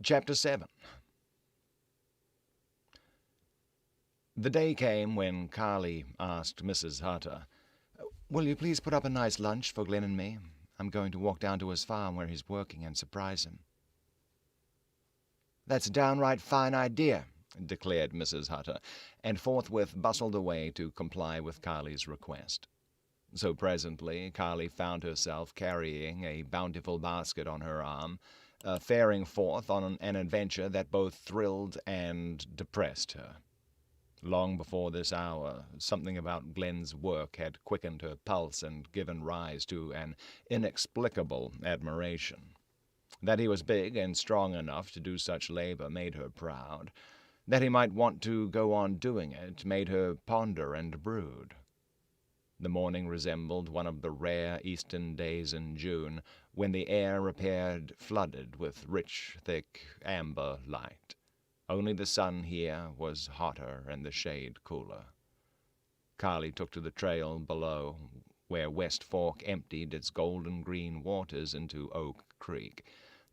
Chapter 7. The day came when Carly asked Mrs. Hutter, "Will you please put up a nice lunch for Glen and me? I'm going to walk down to his farm where he's working and surprise him." "That's a downright fine idea," declared Mrs. Hutter, and forthwith bustled away to comply with Carly's request. So presently Carly found herself carrying a bountiful basket on her arm, faring forth on an adventure that both thrilled and depressed her. Long before this hour, something about Glen's work had quickened her pulse and given rise to an inexplicable admiration. That he was big and strong enough to do such labor made her proud. That he might want to go on doing it made her ponder and brood. The morning resembled one of the rare eastern days in June, when the air appeared flooded with rich, thick, amber light. Only the sun here was hotter and the shade cooler. Carly took to the trail below, where West Fork emptied its golden-green waters into Oak Creek.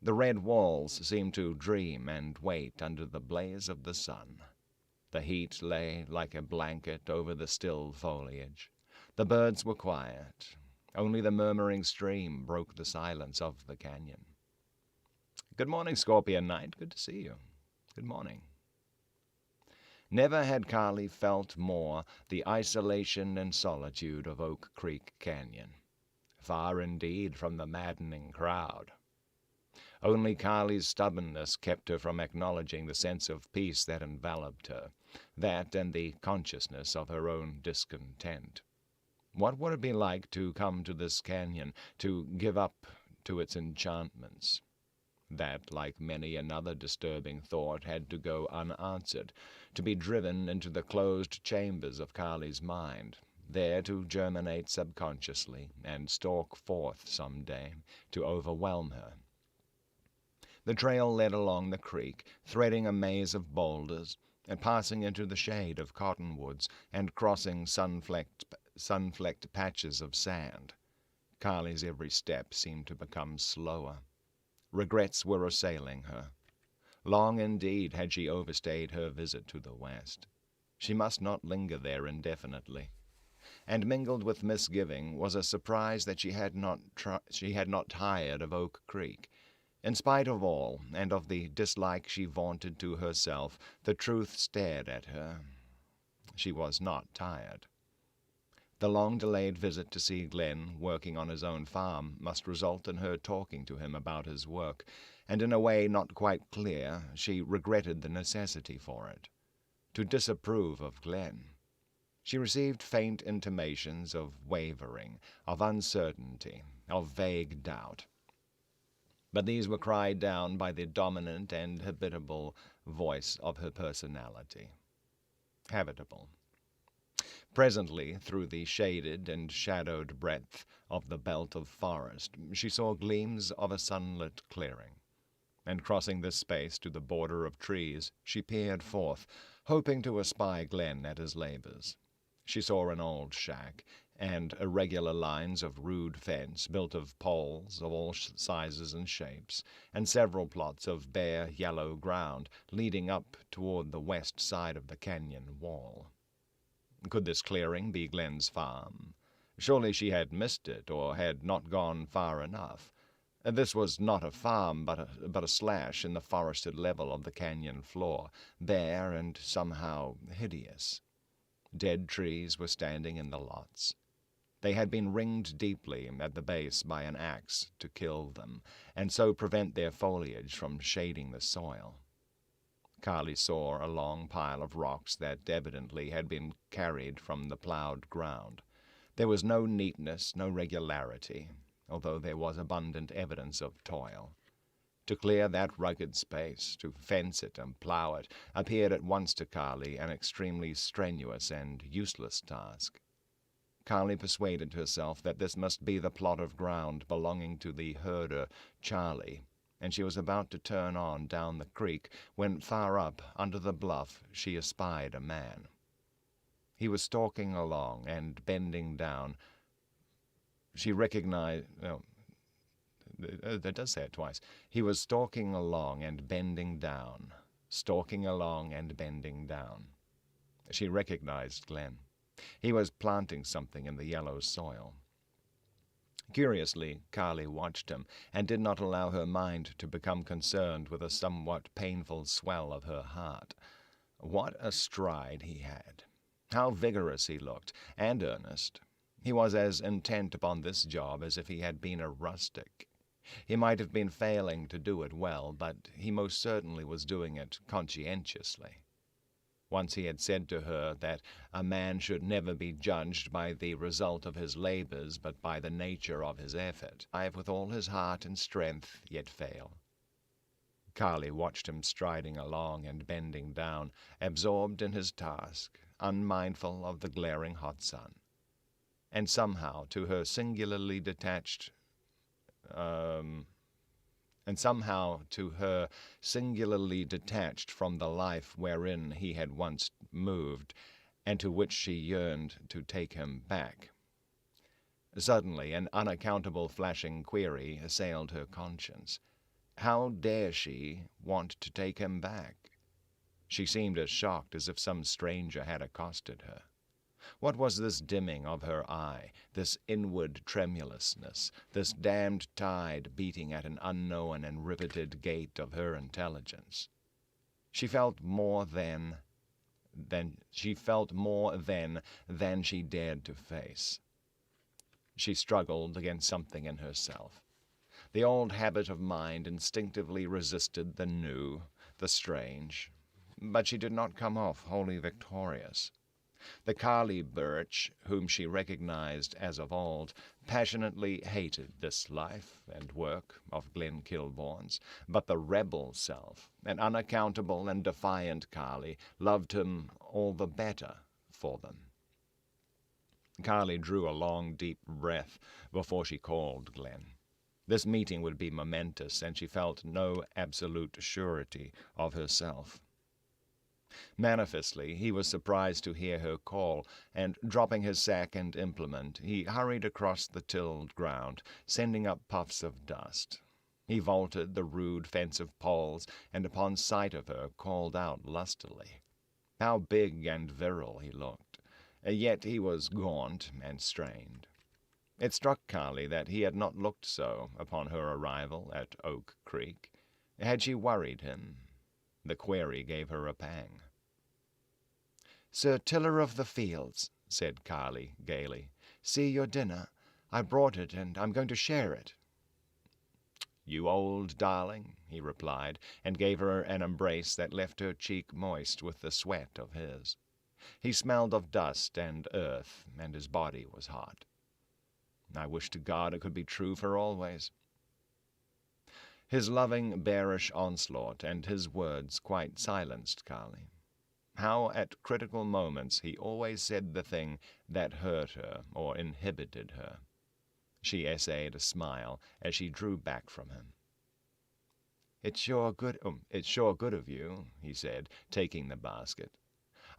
The red walls seemed to dream and wait under the blaze of the sun. The heat lay like a blanket over the still foliage. The birds were quiet. Only the murmuring stream broke the silence of the canyon. "Good morning, Scorpion Knight. Good to see you." "Good morning." Never had Carly felt more the isolation and solitude of Oak Creek Canyon. Far indeed from the maddening crowd. Only Carly's stubbornness kept her from acknowledging the sense of peace that enveloped her, that and the consciousness of her own discontent. What would it be like to come to this canyon, to give up to its enchantments? That, like many another disturbing thought, had to go unanswered, to be driven into the closed chambers of Carly's mind, there to germinate subconsciously and stalk forth some day to overwhelm her. The trail led along the creek, threading a maze of boulders, and passing into the shade of cottonwoods and crossing sun-flecked patches of sand. Carly's every step seemed to become slower. Regrets were assailing her. Long indeed had she overstayed her visit to the West. She must not linger there indefinitely. And mingled with misgiving was a surprise that she had not tired of Oak Creek. In spite of all, and of the dislike she vaunted to herself, the truth stared at her. She was not tired. The long-delayed visit to see Glen working on his own farm must result in her talking to him about his work, and in a way not quite clear she regretted the necessity for it. To disapprove of Glen. She received faint intimations of wavering, of uncertainty, of vague doubt. But these were cried down by the dominant and habitable voice of her personality. Habitable. Presently, through the shaded and shadowed breadth of the belt of forest, she saw gleams of a sunlit clearing, and crossing this space to the border of trees, she peered forth, hoping to espy Glen at his labors. She saw an old shack, and irregular lines of rude fence built of poles of all sizes and shapes, and several plots of bare yellow ground leading up toward the west side of the canyon wall. Could this clearing be Glen's farm? Surely she had missed it, or had not gone far enough. This was not a farm, but a slash in the forested level of the canyon floor, bare and somehow hideous. Dead trees were standing in the lots. They had been ringed deeply at the base by an axe to kill them, and so prevent their foliage from shading the soil. Carly saw a long pile of rocks that evidently had been carried from the plowed ground. There was no neatness, no regularity, although there was abundant evidence of toil. To clear that rugged space, to fence it and plow it, appeared at once to Carly an extremely strenuous and useless task. Carly persuaded herself that this must be the plot of ground belonging to the herder Charlie, and she was about to turn on down the creek when far up under the bluff she espied a man. He was stalking along and bending down. She recognized That does say it twice. He was stalking along and bending down. Stalking along and bending down. She recognized Glen. He was planting something in the yellow soil. Curiously, Carly watched him, and did not allow her mind to become concerned with a somewhat painful swell of her heart. What a stride he had! How vigorous he looked, and earnest! He was as intent upon this job as if he had been a rustic. He might have been failing to do it well, but he most certainly was doing it conscientiously. Once he had said to her that a man should never be judged by the result of his labors, but by the nature of his effort. Strive with all his heart and strength, yet fail. Carly watched him striding along and bending down, absorbed in his task, unmindful of the glaring hot sun. And somehow, to her singularly detached from the life wherein he had once moved, and to which she yearned to take him back. Suddenly an unaccountable flashing query assailed her conscience. How dare she want to take him back? She seemed as shocked as if some stranger had accosted her. What was this dimming of her eye, this inward tremulousness, this damned tide beating at an unknown and riveted gate of her intelligence? She felt more then than she dared to face. She struggled against something in herself. The old habit of mind instinctively resisted the new, the strange, but she did not come off wholly victorious. The Carly Birch, whom she recognized as of old, passionately hated this life and work of Glenn Kilbourne's, but the rebel self, an unaccountable and defiant Carly, loved him all the better for them. Carly drew a long, deep breath before she called Glen. This meeting would be momentous, and she felt no absolute surety of herself. Manifestly, he was surprised to hear her call, and, dropping his sack and implement, he hurried across the tilled ground, sending up puffs of dust. He vaulted the rude fence of poles, and upon sight of her called out lustily. How big and virile he looked, yet he was gaunt and strained. It struck Carly that he had not looked so upon her arrival at Oak Creek. Had she worried him? The query gave her a pang. "Sir Tiller of the Fields," said Carly gaily, "see your dinner. I brought it, and I'm going to share it." "You old darling," he replied, and gave her an embrace that left her cheek moist with the sweat of his. He smelled of dust and earth, and his body was hot. I wish to God it could be true for always. His loving, bearish onslaught and his words quite silenced Carly. How at critical moments he always said the thing that hurt her or inhibited her. She essayed a smile as she drew back from him. It's sure good of you," he said, taking the basket.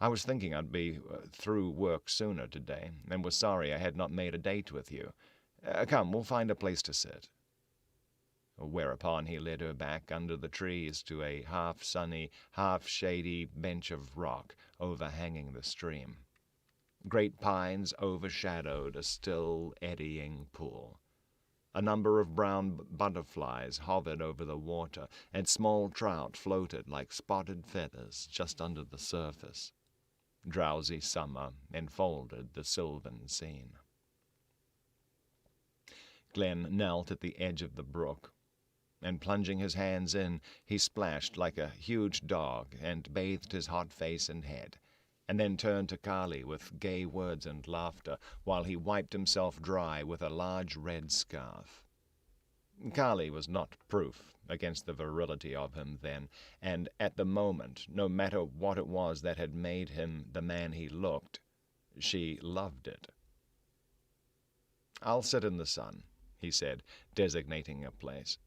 "I was thinking I'd be through work sooner today, and was sorry I had not made a date with you. Come, we'll find a place to sit." Whereupon he led her back under the trees to a half-sunny, half-shady bench of rock overhanging the stream. Great pines overshadowed a still, eddying pool. A number of brown butterflies hovered over the water, and small trout floated like spotted feathers just under the surface. Drowsy summer enfolded the sylvan scene. Glen knelt at the edge of the brook, and plunging his hands in, he splashed like a huge dog and bathed his hot face and head, and then turned to Carly with gay words and laughter, while he wiped himself dry with a large red scarf. Carly was not proof against the virility of him then, and at the moment, no matter what it was that had made him the man he looked, she loved it. "I'll sit in the sun," he said, designating a place.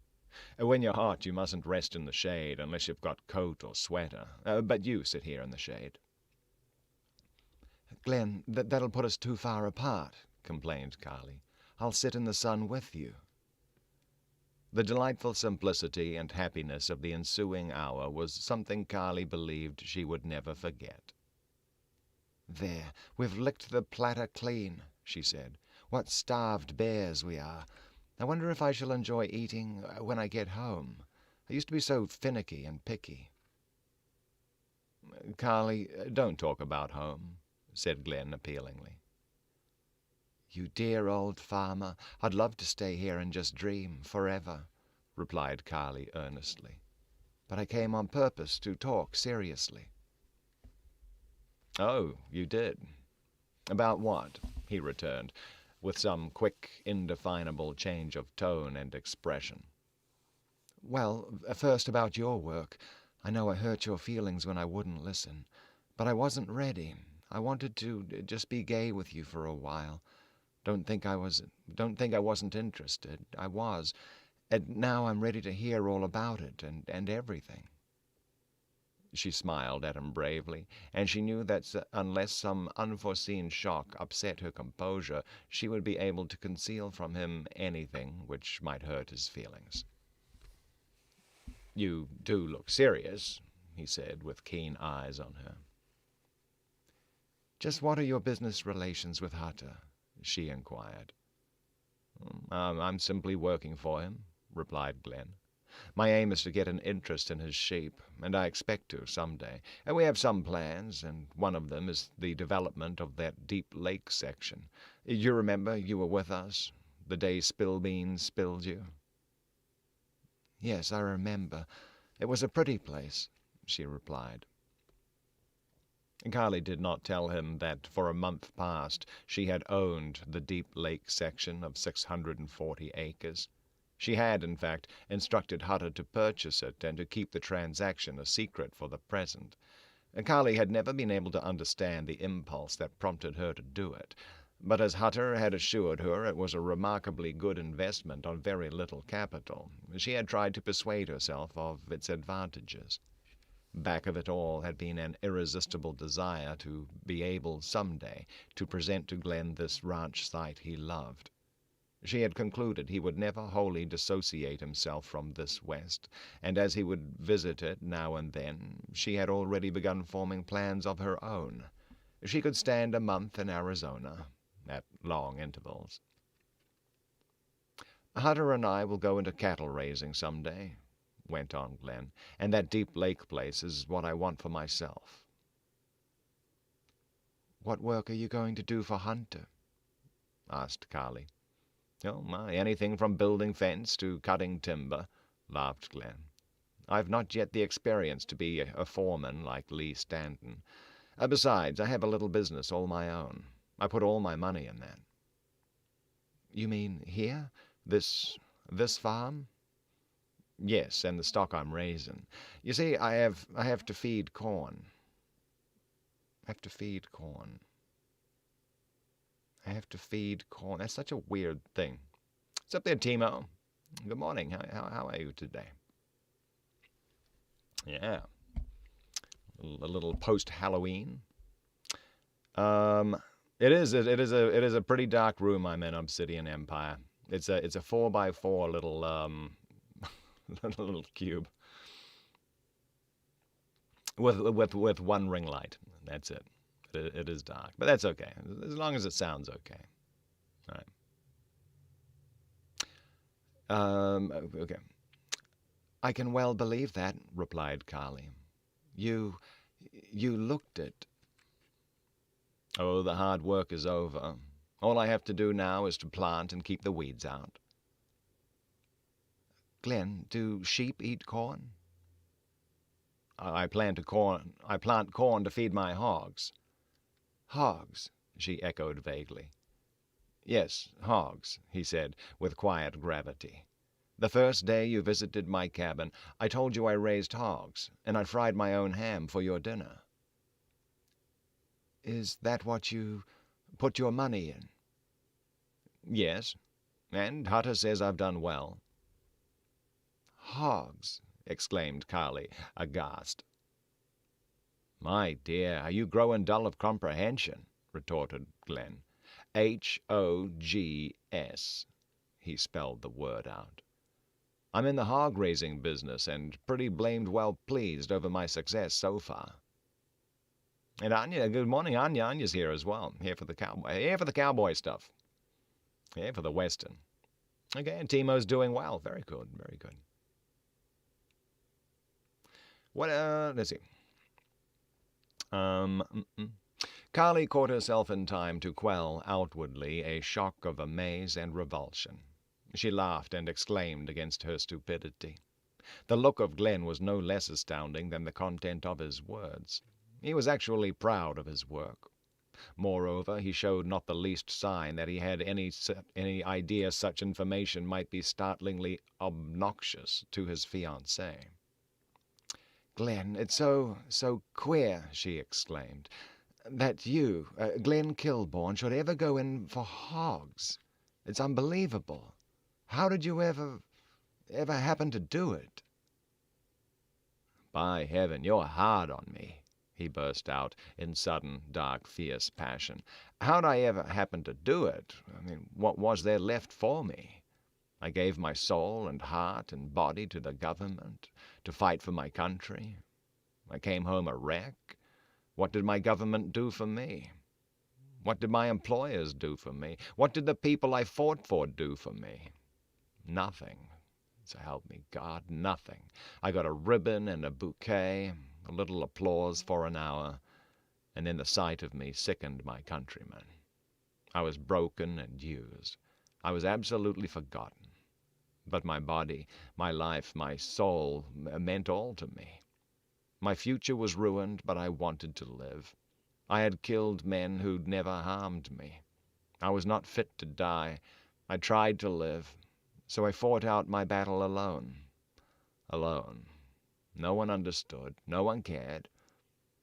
"When you're hot, you mustn't rest in the shade unless you've got coat or sweater. But you sit here in the shade." "Glen, that'll put us too far apart," complained Carly. "I'll sit in the sun with you." The delightful simplicity and happiness of the ensuing hour was something Carly believed she would never forget. "There, we've licked the platter clean," she said. "What starved bears we are. I wonder if I shall enjoy eating when I get home. I used to be so finicky and picky." "Carly, don't talk about home," said Glen appealingly. "You dear old farmer, I'd love to stay here and just dream forever," replied Carly earnestly. "But I came on purpose to talk seriously." "Oh, you did? About what?" he returned, with some quick, indefinable change of tone and expression. "Well, first about your work. I know I hurt your feelings when I wouldn't listen, but I wasn't ready. I wanted to just be gay with you for a while. Don't think I wasn't interested. I was, and now I'm ready to hear all about it and everything." She smiled at him bravely, and she knew that unless some unforeseen shock upset her composure, she would be able to conceal from him anything which might hurt his feelings. "You do look serious," he said, with keen eyes on her. "Just what are your business relations with Hutter?" she inquired. I'm simply working for him," replied Glen. "My aim is to get an interest in his sheep, and I expect to some day. And we have some plans, and one of them is the development of that Deep Lake section. You remember you were with us the day Spillbeans spilled you?" "Yes, I remember. It was a pretty place," she replied. Carly did not tell him that for a month past she had owned the Deep Lake section of 640 acres. She had, in fact, instructed Hutter to purchase it and to keep the transaction a secret for the present. Carly had never been able to understand the impulse that prompted her to do it, but as Hutter had assured her it was a remarkably good investment on very little capital, she had tried to persuade herself of its advantages. Back of it all had been an irresistible desire to be able some day to present to Glen this ranch site he loved. She had concluded he would never wholly dissociate himself from this West, and as he would visit it now and then, she had already begun forming plans of her own. She could stand a month in Arizona, at long intervals. "Hutter and I will go into cattle raising some day," went on Glen, "and that Deep Lake place is what I want for myself." "What work are you going to do for Hunter?" asked Carly. "Oh, anything from building fence to cutting timber," laughed Glen. "I've not yet the experience to be a foreman like Lee Stanton. Besides, I have a little business all my own. I put all my money in that." "You mean here? This farm?" "Yes, and the stock I'm raising. You see, I have to feed corn." "Have to feed corn. I have to feed corn. That's such a weird thing. What's up there, Timo? Good morning. How are you today?" Yeah, a little post-Halloween. It is a pretty dark room I'm in, Obsidian Empire. It's a 4x4 little little cube with one ring light. That's it. It is dark, but that's okay as long as it sounds okay. All right. Okay. "I can well believe that," replied Carly. You looked it." "Oh, the hard work is over. All I have to do now is to plant and keep the weeds out." "Glen, do sheep eat corn?" I plant corn to feed my hogs." "Hogs?" she echoed vaguely. "Yes, hogs," he said, with quiet gravity. "The first day you visited my cabin, I told you I raised hogs, and I fried my own ham for your dinner." "Is that what you put your money in?" "Yes, and Hutter says I've done well." "Hogs!" exclaimed Carly, aghast. "My dear, are you growing dull of comprehension?" retorted Glen. "Hogs," he spelled the word out. I'm in the hog-raising business and pretty blamed well pleased over my success so far. And Anya, good morning, Anya. Anya's here as well. Here for the cowboy stuff. Here for the western. Okay, and Timo's doing well. Very good, very good. What, let's see. Carly caught herself in time to quell outwardly a shock of amaze and revulsion. She laughed and exclaimed against her stupidity. The look of Glen was no less astounding than the content of his words. He was actually proud of his work. Moreover, he showed not the least sign that he had any idea such information might be startlingly obnoxious to his fiancée. "Glen, it's so queer," she exclaimed, "that you, Glenn Kilbourne, should ever go in for hogs. It's unbelievable. How did you ever happen to do it?" "By heaven, you're hard on me," he burst out in sudden, dark, fierce passion. "How'd I ever happen to do it? I mean, what was there left for me? I gave my soul and heart and body to the government, to fight for my country. I came home a wreck. What did my government do for me? What did my employers do for me? What did the people I fought for do for me? Nothing. So help me God, nothing. I got a ribbon and a bouquet, a little applause for an hour, and then the sight of me sickened my countrymen. I was broken and used. I was absolutely forgotten. But my body, my life, my soul meant all to me. My future was ruined, but I wanted to live. I had killed men who'd never harmed me. I was not fit to die. I tried to live, so I fought out my battle alone. Alone. No one understood. No one cared.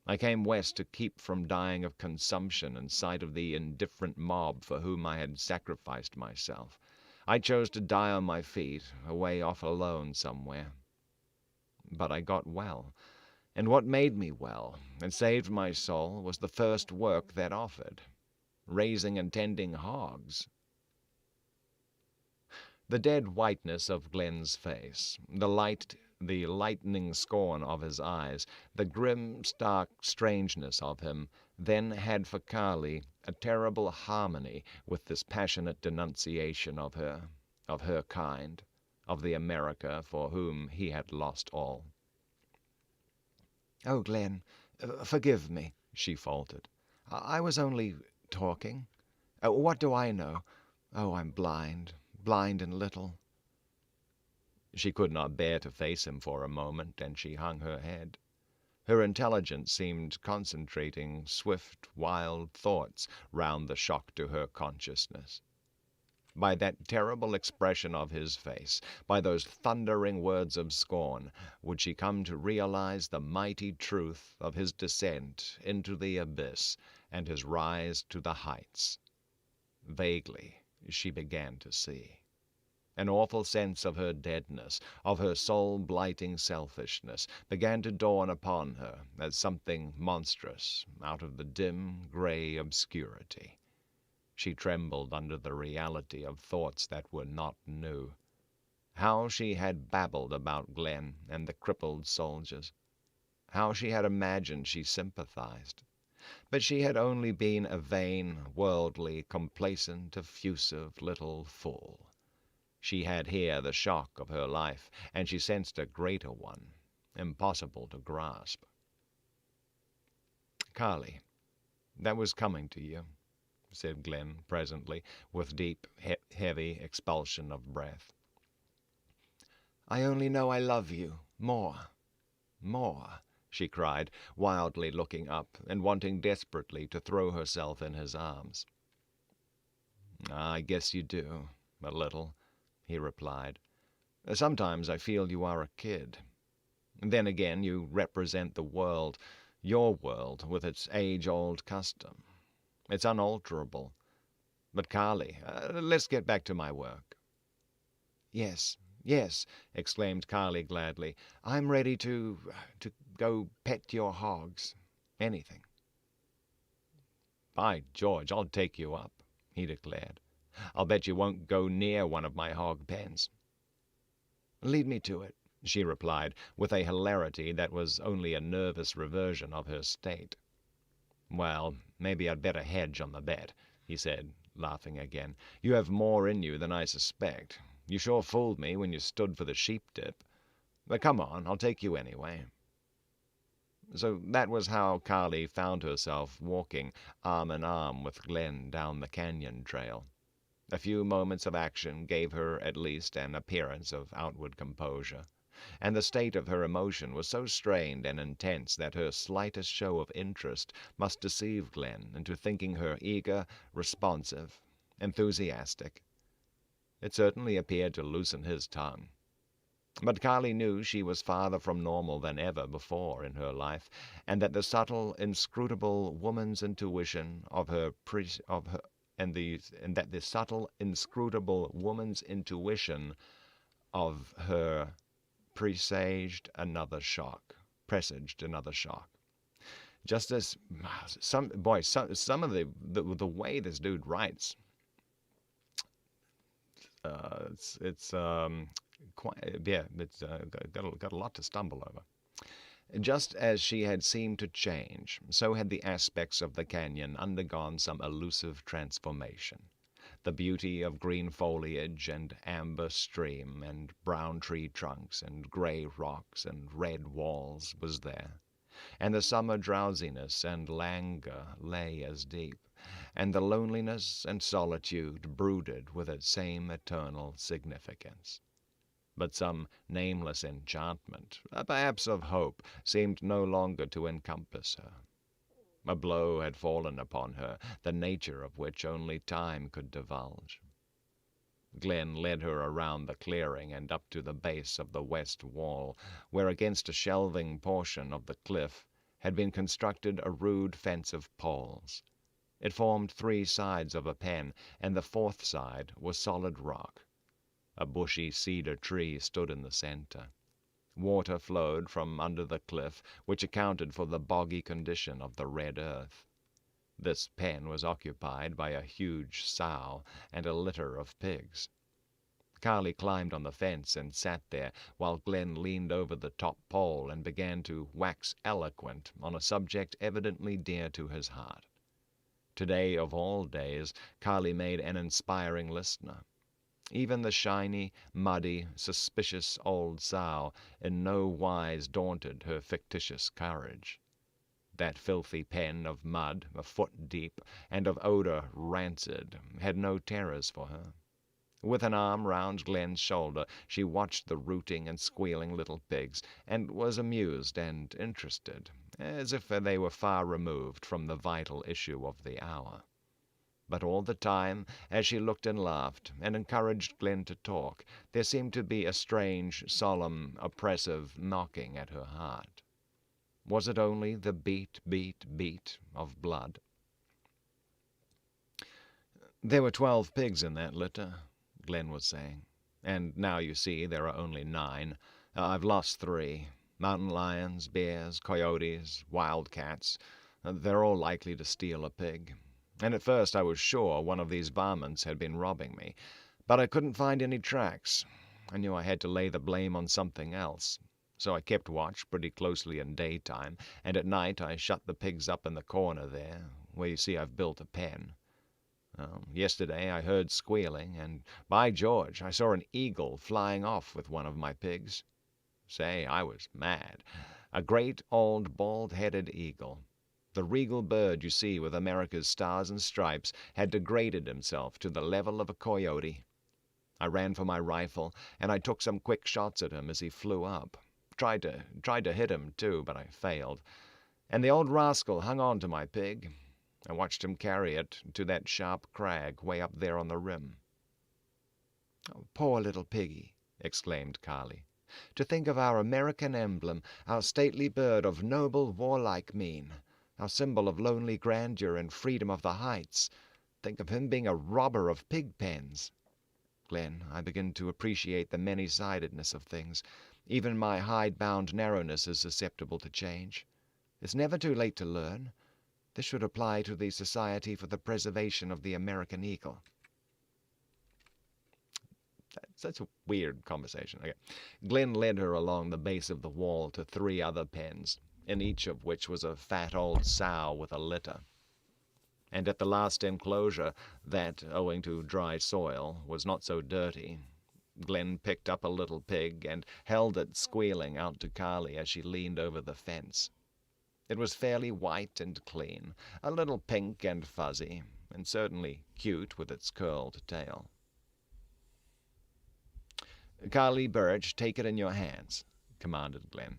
I came west to keep from dying of consumption in sight of the indifferent mob for whom I had sacrificed myself. I chose to die on my feet, away off alone somewhere. But I got well, and what made me well and saved my soul was the first work that offered, raising and tending hogs. The dead whiteness of Glen's face, the lightning scorn of his eyes, the grim, stark strangeness of him, then had for Carly a terrible harmony with this passionate denunciation of her kind, of the America for whom he had lost all. "Oh, Glen, forgive me," she faltered. "I was only talking. What do I know? Oh, I'm blind and little." She could not bear to face him for a moment, and she hung her head. Her intelligence seemed concentrating swift, wild thoughts round the shock to her consciousness. By that terrible expression of his face, by those thundering words of scorn, would she come to realize the mighty truth of his descent into the abyss and his rise to the heights. Vaguely she began to see. An awful sense of her deadness, of her soul-blighting selfishness, began to dawn upon her as something monstrous out of the dim, gray obscurity. She trembled under the reality of thoughts that were not new. How she had babbled about Glen and the crippled soldiers. How she had imagined she sympathized. But she had only been a vain, worldly, complacent, effusive little fool. She had here the shock of her life, and she sensed a greater one, impossible to grasp. "Carly, that was coming to you," said Glen presently, with deep, heavy expulsion of breath. "I only know I love you more, she cried, wildly looking up and wanting desperately to throw herself in his arms. "I guess you do, a little," he replied. "Sometimes I feel you are a kid. Then again, you represent the world, your world, with its age-old custom. It's unalterable. But, Carly, let's get back to my work." Yes, exclaimed Carly gladly. "I'm ready to go pet your hogs. Anything." "By George, I'll take you up," he declared. "I'll bet you won't go near one of my hog pens." "Lead me to it," she replied, with a hilarity that was only a nervous reversion of her state. "Well, maybe I'd better hedge on the bet," he said, laughing again. "You have more in you than I suspect. You sure fooled me when you stood for the sheep-dip. But come on, I'll take you anyway." So that was how Carly found herself walking arm in arm with Glen down the canyon trail. A few moments of action gave her at least an appearance of outward composure, and the state of her emotion was so strained and intense that her slightest show of interest must deceive Glen into thinking her eager, responsive, enthusiastic. It certainly appeared to loosen his tongue. But Carly knew she was farther from normal than ever before in her life, and that the subtle, inscrutable woman's intuition of her and that the subtle, inscrutable woman's intuition of her presaged another shock. Just as some of the way this dude writes, it's got a lot to stumble over. Just as she had seemed to change, so had the aspects of the canyon undergone some elusive transformation. The beauty of green foliage and amber stream and brown tree trunks and gray rocks and red walls was there, and the summer drowsiness and languor lay as deep, and the loneliness and solitude brooded with its same eternal significance. But some nameless enchantment, perhaps of hope, seemed no longer to encompass her. A blow had fallen upon her, the nature of which only time could divulge. Glen led her around the clearing and up to the base of the west wall, where against a shelving portion of the cliff had been constructed a rude fence of poles. It formed 3 sides of a pen, and the 4th side was solid rock. A bushy cedar tree stood in the center. Water flowed from under the cliff, which accounted for the boggy condition of the red earth. This pen was occupied by a huge sow and a litter of pigs. Carly climbed on the fence and sat there, while Glen leaned over the top pole and began to wax eloquent on a subject evidently dear to his heart. Today, of all days, Carly made an inspiring listener. Even the shiny, muddy, suspicious old sow in no wise daunted her fictitious courage. That filthy pen of mud, a foot deep, and of odor rancid, had no terrors for her. With an arm round Glen's shoulder, she watched the rooting and squealing little pigs, and was amused and interested, as if they were far removed from the vital issue of the hour. But all the time, as she looked and laughed, and encouraged Glen to talk, there seemed to be a strange, solemn, oppressive knocking at her heart. Was it only the beat, beat, beat of blood? "There were 12 pigs in that litter," Glen was saying, "and now you see there are only 9. I've lost 3. Mountain lions, bears, coyotes, wildcats. They're all likely to steal a pig. And at first I was sure one of these varmints had been robbing me, but I couldn't find any tracks. I knew I had to lay the blame on something else, so I kept watch pretty closely in daytime, and at night I shut the pigs up in the corner there, where you see I've built a pen. Yesterday I heard squealing, and by George, I saw an eagle flying off with one of my pigs. Say, I was mad. A great old bald-headed eagle. The regal bird you see with America's stars and stripes had degraded himself to the level of a coyote. I ran for my rifle, and I took some quick shots at him as he flew up. Tried to hit him, too, but I failed. And the old rascal hung on to my pig. I watched him carry it to that sharp crag way up there on the rim." "Oh, poor little piggy," exclaimed Carly. "To think of our American emblem, our stately bird of noble, warlike mien, our symbol of lonely grandeur and freedom of the heights, think of him being a robber of pig pens. Glen, I begin to appreciate the many-sidedness of things. Even my hide-bound narrowness is susceptible to change. It's never too late to learn. This should apply to the Society for the Preservation of the American Eagle." Such a weird conversation. Okay. Glen led her along the base of the wall to 3 other pens, in each of which was a fat old sow with a litter. And at the last enclosure, that, owing to dry soil, was not so dirty, Glen picked up a little pig and held it squealing out to Carly as she leaned over the fence. It was fairly white and clean, a little pink and fuzzy, and certainly cute with its curled tail. "Carly Birch, take it in your hands," commanded Glen.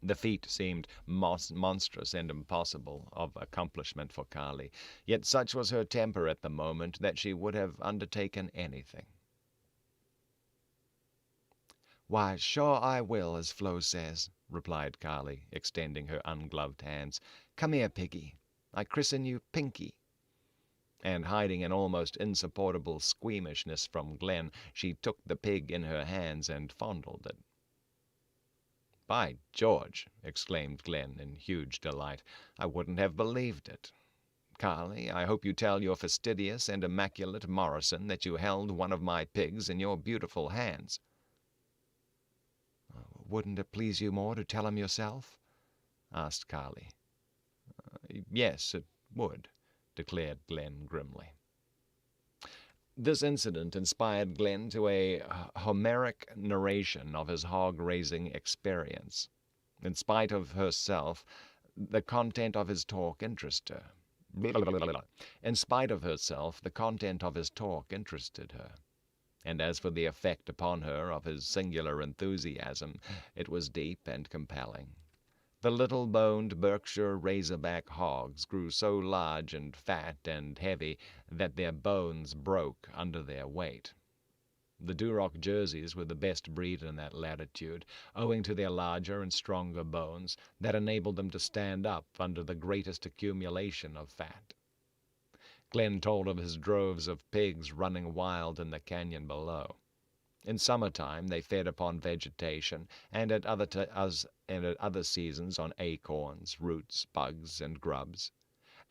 The feat seemed monstrous and impossible of accomplishment for Carly, yet such was her temper at the moment that she would have undertaken anything. "Why, sure I will, as Flo says," replied Carly, extending her ungloved hands. "Come here, piggy. I christen you Pinky." And hiding an almost insupportable squeamishness from Glen, she took the pig in her hands and fondled it. "By George!" exclaimed Glen in huge delight. "I wouldn't have believed it. Carly, I hope you tell your fastidious and immaculate Morrison that you held one of my pigs in your beautiful hands." "Wouldn't it please you more to tell him yourself?" asked Carly. "Yes, it would," declared Glen grimly. This incident inspired Glen to a Homeric narration of his hog-raising experience. In spite of herself, the content of his talk interested her. In spite of herself, the content of his talk interested her. And as for the effect upon her of his singular enthusiasm, it was deep and compelling. The little-boned Berkshire razorback hogs grew so large and fat and heavy that their bones broke under their weight. The Duroc Jerseys were the best breed in that latitude, owing to their larger and stronger bones that enabled them to stand up under the greatest accumulation of fat. Glen told of his droves of pigs running wild in the canyon below. In summertime they fed upon vegetation, and at other seasons on acorns, roots, bugs, and grubs.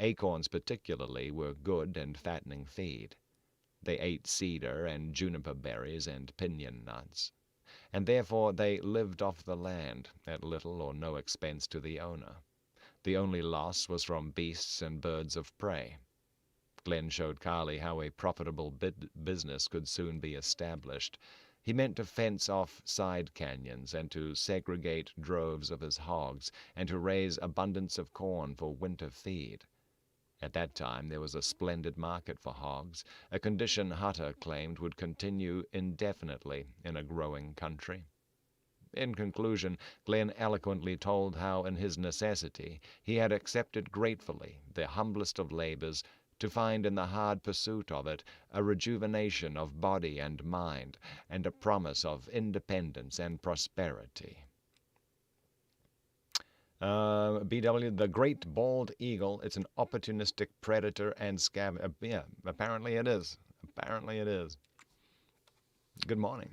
Acorns particularly were good and fattening feed. They ate cedar and juniper berries and pinyon nuts, and therefore they lived off the land, at little or no expense to the owner. The only loss was from beasts and birds of prey. Glen showed Carly how a profitable business could soon be established. He meant to fence off side canyons and to segregate droves of his hogs and to raise abundance of corn for winter feed. At that time there was a splendid market for hogs, a condition Hutter claimed would continue indefinitely in a growing country. In conclusion, Glen eloquently told how in his necessity he had accepted gratefully the humblest of labors to find in the hard pursuit of it a rejuvenation of body and mind, and a promise of independence and prosperity. BW, the great bald eagle, it's an opportunistic predator and scavenger. Yeah, apparently it is. Apparently it is. Good morning.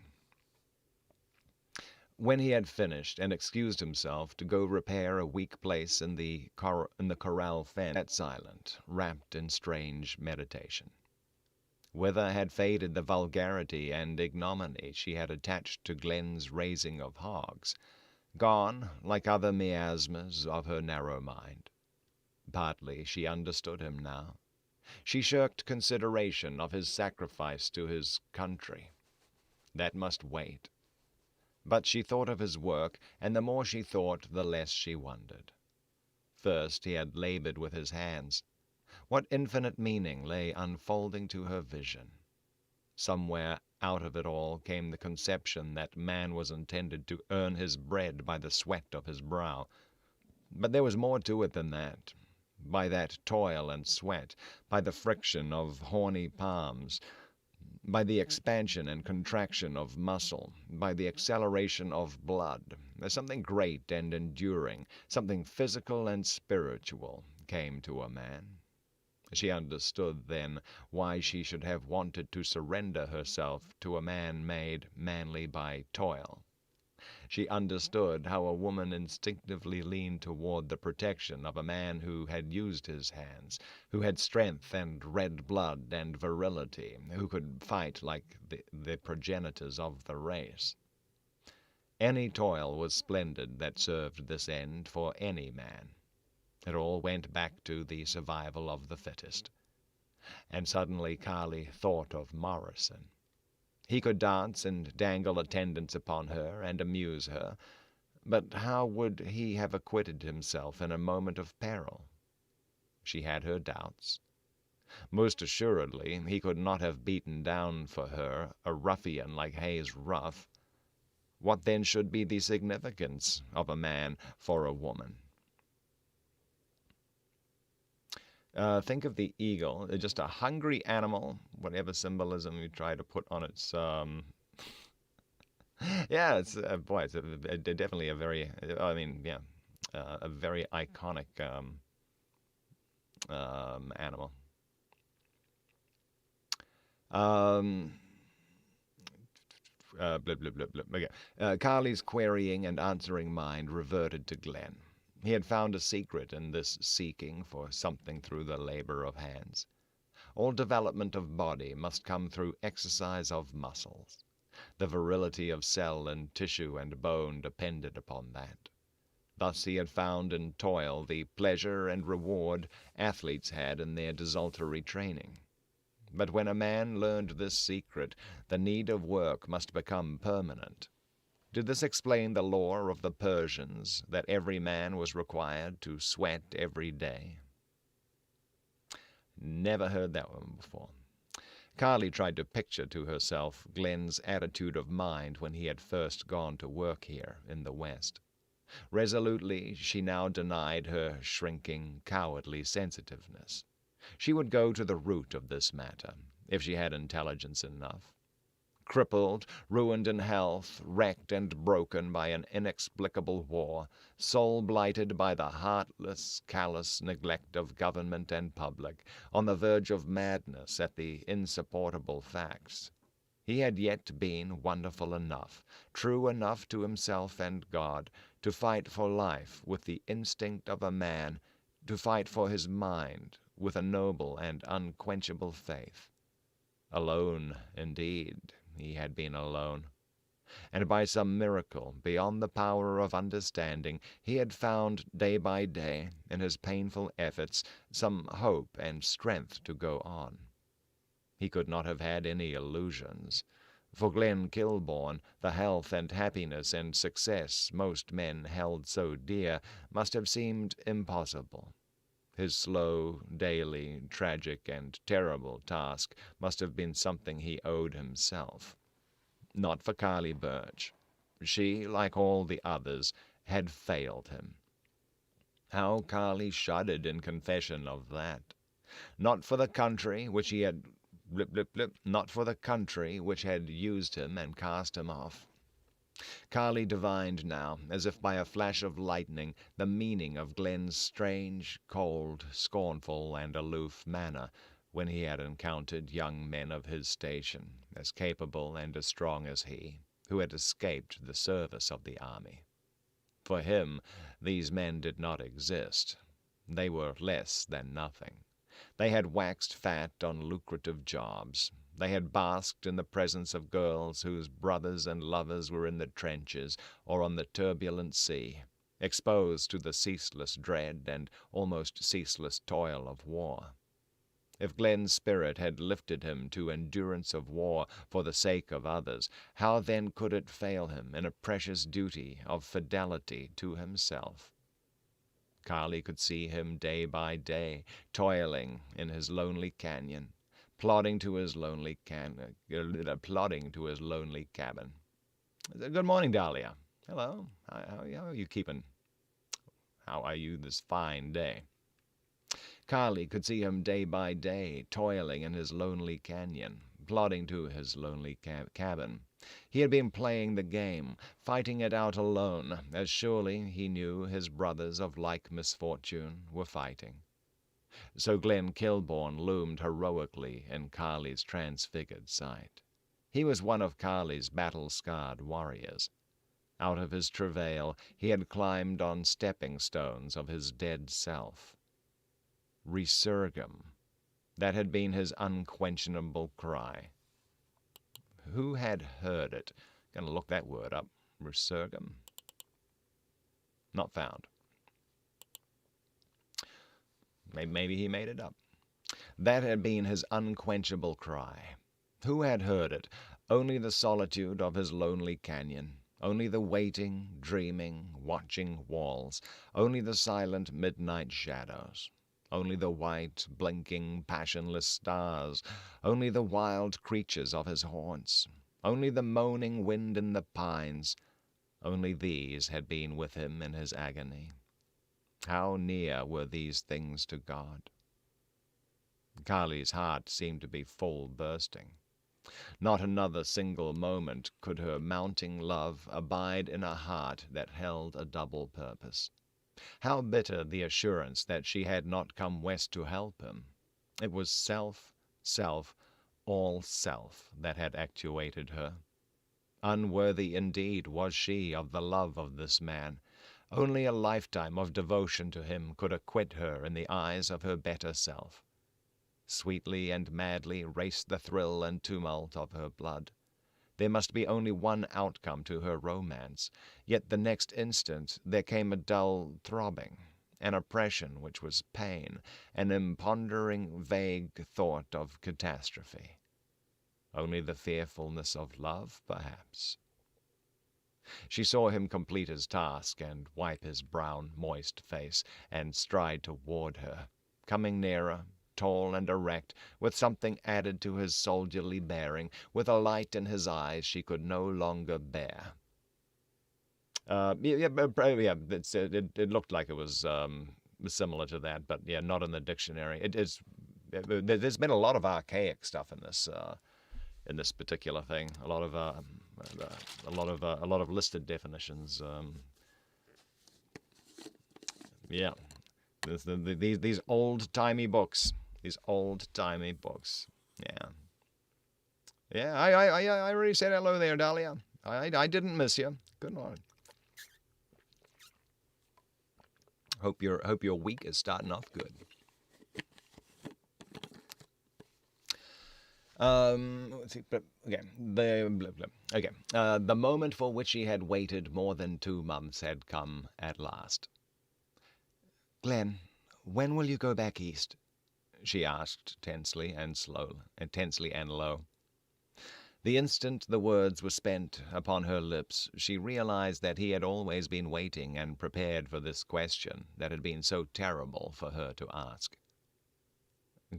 When he had finished and excused himself to go repair a weak place in the corral fence, sat silent, wrapped in strange meditation. Whither had faded the vulgarity and ignominy she had attached to Glen's raising of hogs? Gone, like other miasmas of her narrow mind. Partly she understood him now. She shirked consideration of his sacrifice to his country. That must wait. But she thought of his work, and the more she thought, the less she wondered. First he had labored with his hands. What infinite meaning lay unfolding to her vision? Somewhere out of it all came the conception that man was intended to earn his bread by the sweat of his brow. But there was more to it than that. By that toil and sweat, by the friction of horny palms, by the expansion and contraction of muscle, by the acceleration of blood, something great and enduring, something physical and spiritual, came to a man. She understood then why she should have wanted to surrender herself to a man made manly by toil. She understood how a woman instinctively leaned toward the protection of a man who had used his hands, who had strength and red blood and virility, who could fight like the progenitors of the race. Any toil was splendid that served this end for any man. It all went back to the survival of the fittest. And suddenly Carly thought of Morrison. He could dance and dangle attendance upon her and amuse her, but how would he have acquitted himself in a moment of peril? She had her doubts. Most assuredly he could not have beaten down for her a ruffian like Hayes Ruff. What then should be the significance of a man for a woman? Think of the eagle, just a hungry animal, whatever symbolism you try to put on its. Yeah, it's boy, it's definitely a very. I mean, yeah, a very iconic animal. Blip, blip, blip, blip. Okay. Carly's querying and answering mind reverted to Glen. He had found a secret in this seeking for something through the labor of hands. All development of body must come through exercise of muscles. The virility of cell and tissue and bone depended upon that. Thus he had found in toil the pleasure and reward athletes had in their desultory training. But when a man learned this secret, the need of work must become permanent. Did this explain the lore of the Persians, that every man was required to sweat every day? Never heard that one before. Carly tried to picture to herself Glen's attitude of mind when he had first gone to work here in the West. Resolutely she now denied her shrinking, cowardly sensitiveness. She would go to the root of this matter, if she had intelligence enough. Crippled, ruined in health, wrecked and broken by an inexplicable war, soul-blighted by the heartless, callous neglect of government and public, on the verge of madness at the insupportable facts. He had yet been wonderful enough, true enough to himself and God, to fight for life with the instinct of a man, to fight for his mind with a noble and unquenchable faith. Alone, indeed, he had been alone, and by some miracle beyond the power of understanding he had found day by day, in his painful efforts, some hope and strength to go on. He could not have had any illusions. For Glenn Kilbourne, the health and happiness and success most men held so dear must have seemed impossible. His slow, daily, tragic, and terrible task must have been something he owed himself. Not for Carly Birch. She, like all the others, had failed him. How Carly shuddered in confession of that. Not for the country which he had not for the country which had used him and cast him off. Carly divined now, as if by a flash of lightning, the meaning of Glen's strange, cold, scornful, and aloof manner when he had encountered young men of his station, as capable and as strong as he, who had escaped the service of the army. For him, these men did not exist. They were less than nothing. They had waxed fat on lucrative jobs. They had basked in the presence of girls whose brothers and lovers were in the trenches or on the turbulent sea, exposed to the ceaseless dread and almost ceaseless toil of war. If Glen's spirit had lifted him to endurance of war for the sake of others, how then could it fail him in a precious duty of fidelity to himself? Carly could see him day by day, toiling in his lonely canyon, plodding to his lonely cabin. Good morning, Dahlia. Hello. How are you keeping? How are you this fine day? Carly could see him day by day, toiling in his lonely canyon, plodding to his lonely cabin. He had been playing the game, fighting it out alone, as surely he knew his brothers of like misfortune were fighting. So Glenn Kilbourne loomed heroically in Carly's transfigured sight. He was one of Carly's battle-scarred warriors. Out of his travail he had climbed on stepping stones of his dead self. Resurgam. That had been his unquenchable cry. Who had heard it? Going to look that word up. Resurgam. Not found. Maybe he made it up. That had been his unquenchable cry. Who had heard it? Only the solitude of his lonely canyon. Only the waiting, dreaming, watching walls. Only the silent midnight shadows. Only the white, blinking, passionless stars. Only the wild creatures of his haunts. Only the moaning wind in the pines. Only these had been with him in his agony. How near were these things to God? Carly's heart seemed to be full bursting. Not another single moment could her mounting love abide in a heart that held a double purpose. How bitter the assurance that she had not come west to help him. It was self, all self that had actuated her. Unworthy indeed was she of the love of this man. Only a lifetime of devotion to him could acquit her in the eyes of her better self. Sweetly and madly raced the thrill and tumult of her blood. There must be only one outcome to her romance, yet the next instant there came a dull throbbing, an oppression which was pain, an impondering vague thought of catastrophe. Only the fearfulness of love, perhaps. She saw him complete his task and wipe his brown, moist face and stride toward her, coming nearer, tall and erect, with something added to his soldierly bearing, with a light in his eyes she could no longer bear. It looked like it was similar to that, but yeah, not in the dictionary. There's been a lot of archaic stuff in this particular thing. A lot of listed definitions. Yeah, these old-timey books. These old-timey books. Yeah. I already said hello there, Dahlia. I didn't miss you. Good Lord. Hope your week is starting off good. Let's see. Okay. The moment for which he had waited more than 2 months had come at last. Glen, when will you go back east? She asked tensely and low. The instant the words were spent upon her lips, she realized that he had always been waiting and prepared for this question that had been so terrible for her to ask.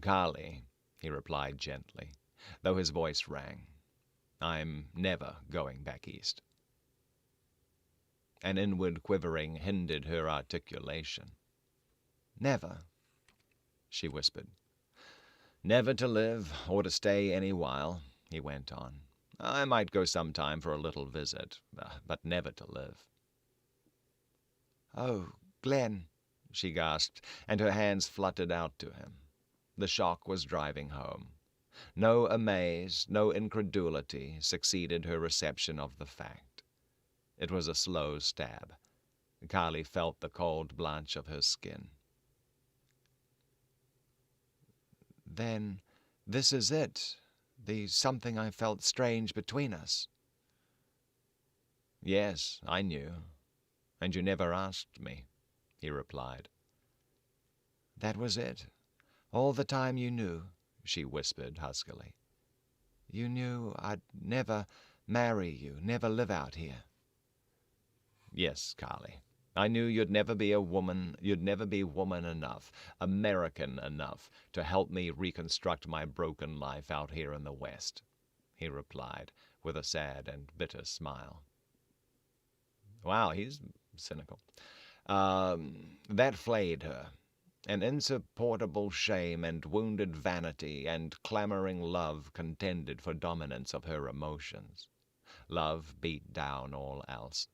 Carly, he replied gently, though his voice rang, I'm never going back east. An inward quivering hindered her articulation. Never, she whispered. Never to live or to stay any while, he went on. I might go sometime for a little visit, but never to live. Oh, Glen, she gasped, and her hands fluttered out to him. The shock was driving home. No amaze, no incredulity succeeded her reception of the fact. It was a slow stab. Carly felt the cold blanch of her skin. Then this is it, the something I felt strange between us. Yes, I knew, and you never asked me, he replied. That was it. All the time you knew, she whispered huskily. You knew I'd never marry you, never live out here. Yes, Carly. I knew you'd never be woman enough, American enough, to help me reconstruct my broken life out here in the West, he replied, with a sad and bitter smile. Wow, he's cynical. That flayed her. An insupportable shame and wounded vanity and clamoring love contended for dominance of her emotions. Love beat down all else.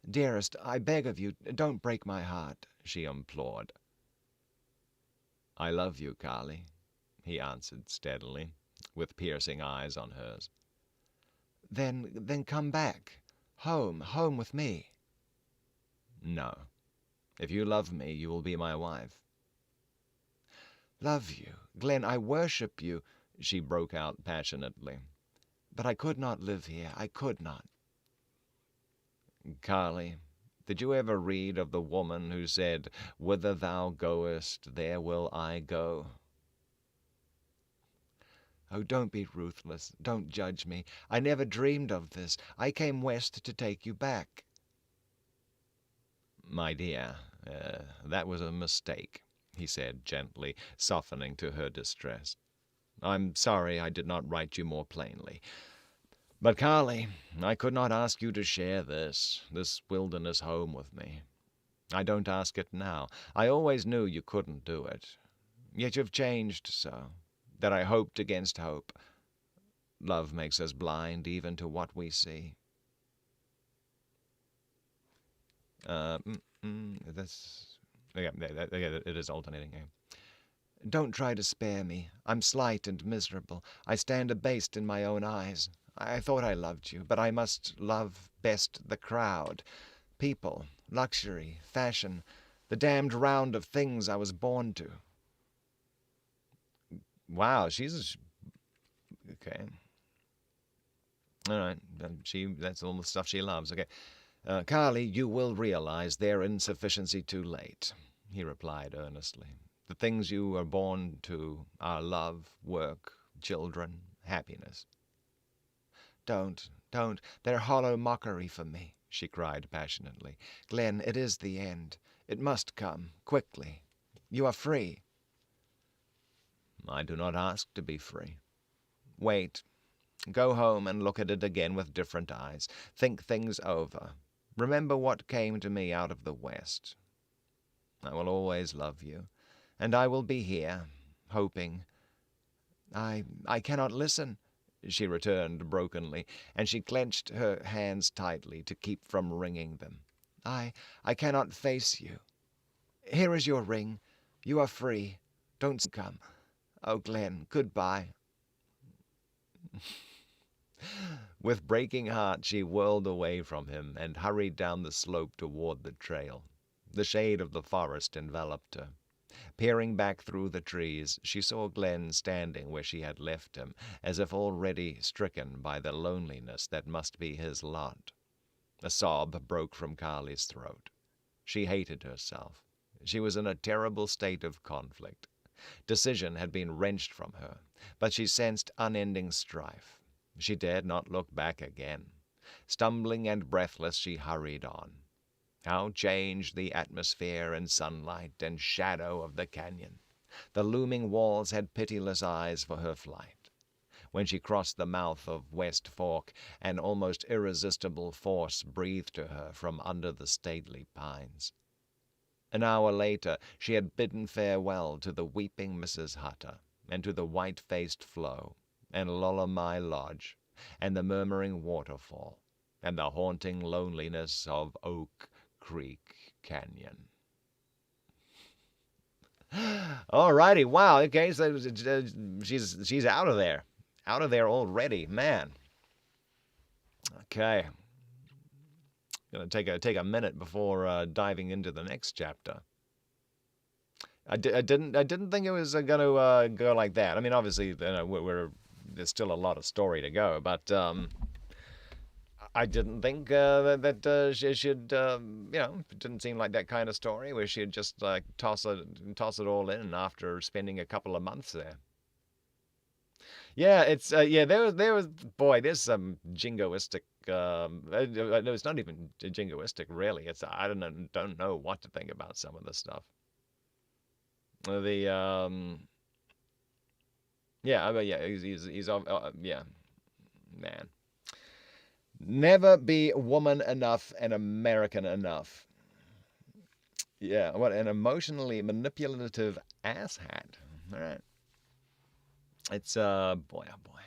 Dearest, I beg of you, don't break my heart, she implored. I love you, Carly, he answered steadily, with piercing eyes on hers. Then come back. Home with me." "No. If you love me, you will be my wife." "Love you, Glen, I worship you," she broke out passionately. "But I could not live here. I could not." "Carly, did you ever read of the woman who said, 'Whither thou goest, there will I go'?" "Oh, don't be ruthless. Don't judge me. I never dreamed of this. I came west to take you back." "My dear, that was a mistake," he said gently, softening to her distress. "I'm sorry I did not write you more plainly. But, Carly, I could not ask you to share this wilderness home with me. I don't ask it now. I always knew you couldn't do it. Yet you've changed so, that I hoped against hope. Love makes us blind even to what we see." That's... it is alternating. "Don't try to spare me. I'm slight and miserable. I stand abased in my own eyes. I thought I loved you, but I must love best the crowd, people, luxury, fashion, the damned round of things I was born to." Wow, she's... okay. All right, that's all the stuff she loves. Okay. "Carly, you will realize their insufficiency too late," he replied earnestly. "The things you were born to are love, work, children, happiness." Don't. They're hollow mockery for me," she cried passionately. "Glen, it is the end. It must come, quickly. You are free." "I do not ask to be free." "Wait. Go home and look at it again with different eyes. Think things over. Remember what came to me out of the West. I will always love you, and I will be here, hoping—" I cannot listen," she returned brokenly, and she clenched her hands tightly to keep from wringing them. I cannot face you. Here is your ring. You are free. Don't come. Oh, Glen, goodbye." With breaking heart she whirled away from him and hurried down the slope toward the trail. The shade of the forest enveloped her. Peering back through the trees, she saw Glen standing where she had left him, as if already stricken by the loneliness that must be his lot. A sob broke from Carly's throat. She hated herself. She was in a terrible state of conflict. Decision had been wrenched from her, but she sensed unending strife. She dared not look back again. Stumbling and breathless, she hurried on. How changed the atmosphere and sunlight and shadow of the canyon! The looming walls had pitiless eyes for her flight. When she crossed the mouth of West Fork, an almost irresistible force breathed to her from under the stately pines. An hour later she had bidden farewell to the weeping Mrs. Hutter, and to the white-faced Flo, and Lolomai Lodge, and the murmuring waterfall, and the haunting loneliness of Oak Creek Canyon. All righty, wow. Okay, so she's out of there already, man. Okay, gonna take a minute before diving into the next chapter. I didn't think it was gonna go like that. I mean, obviously, there's still a lot of story to go, but I didn't think that she should, it didn't seem like that kind of story where she'd just toss it all in after spending a couple of months there. Yeah, it's there was boy, there's some jingoistic. No, it's not even jingoistic really. It's I don't know what to think about some of the stuff. Man. Never be woman enough and American enough. Yeah, what an emotionally manipulative asshat. All right. It's, boy, oh boy.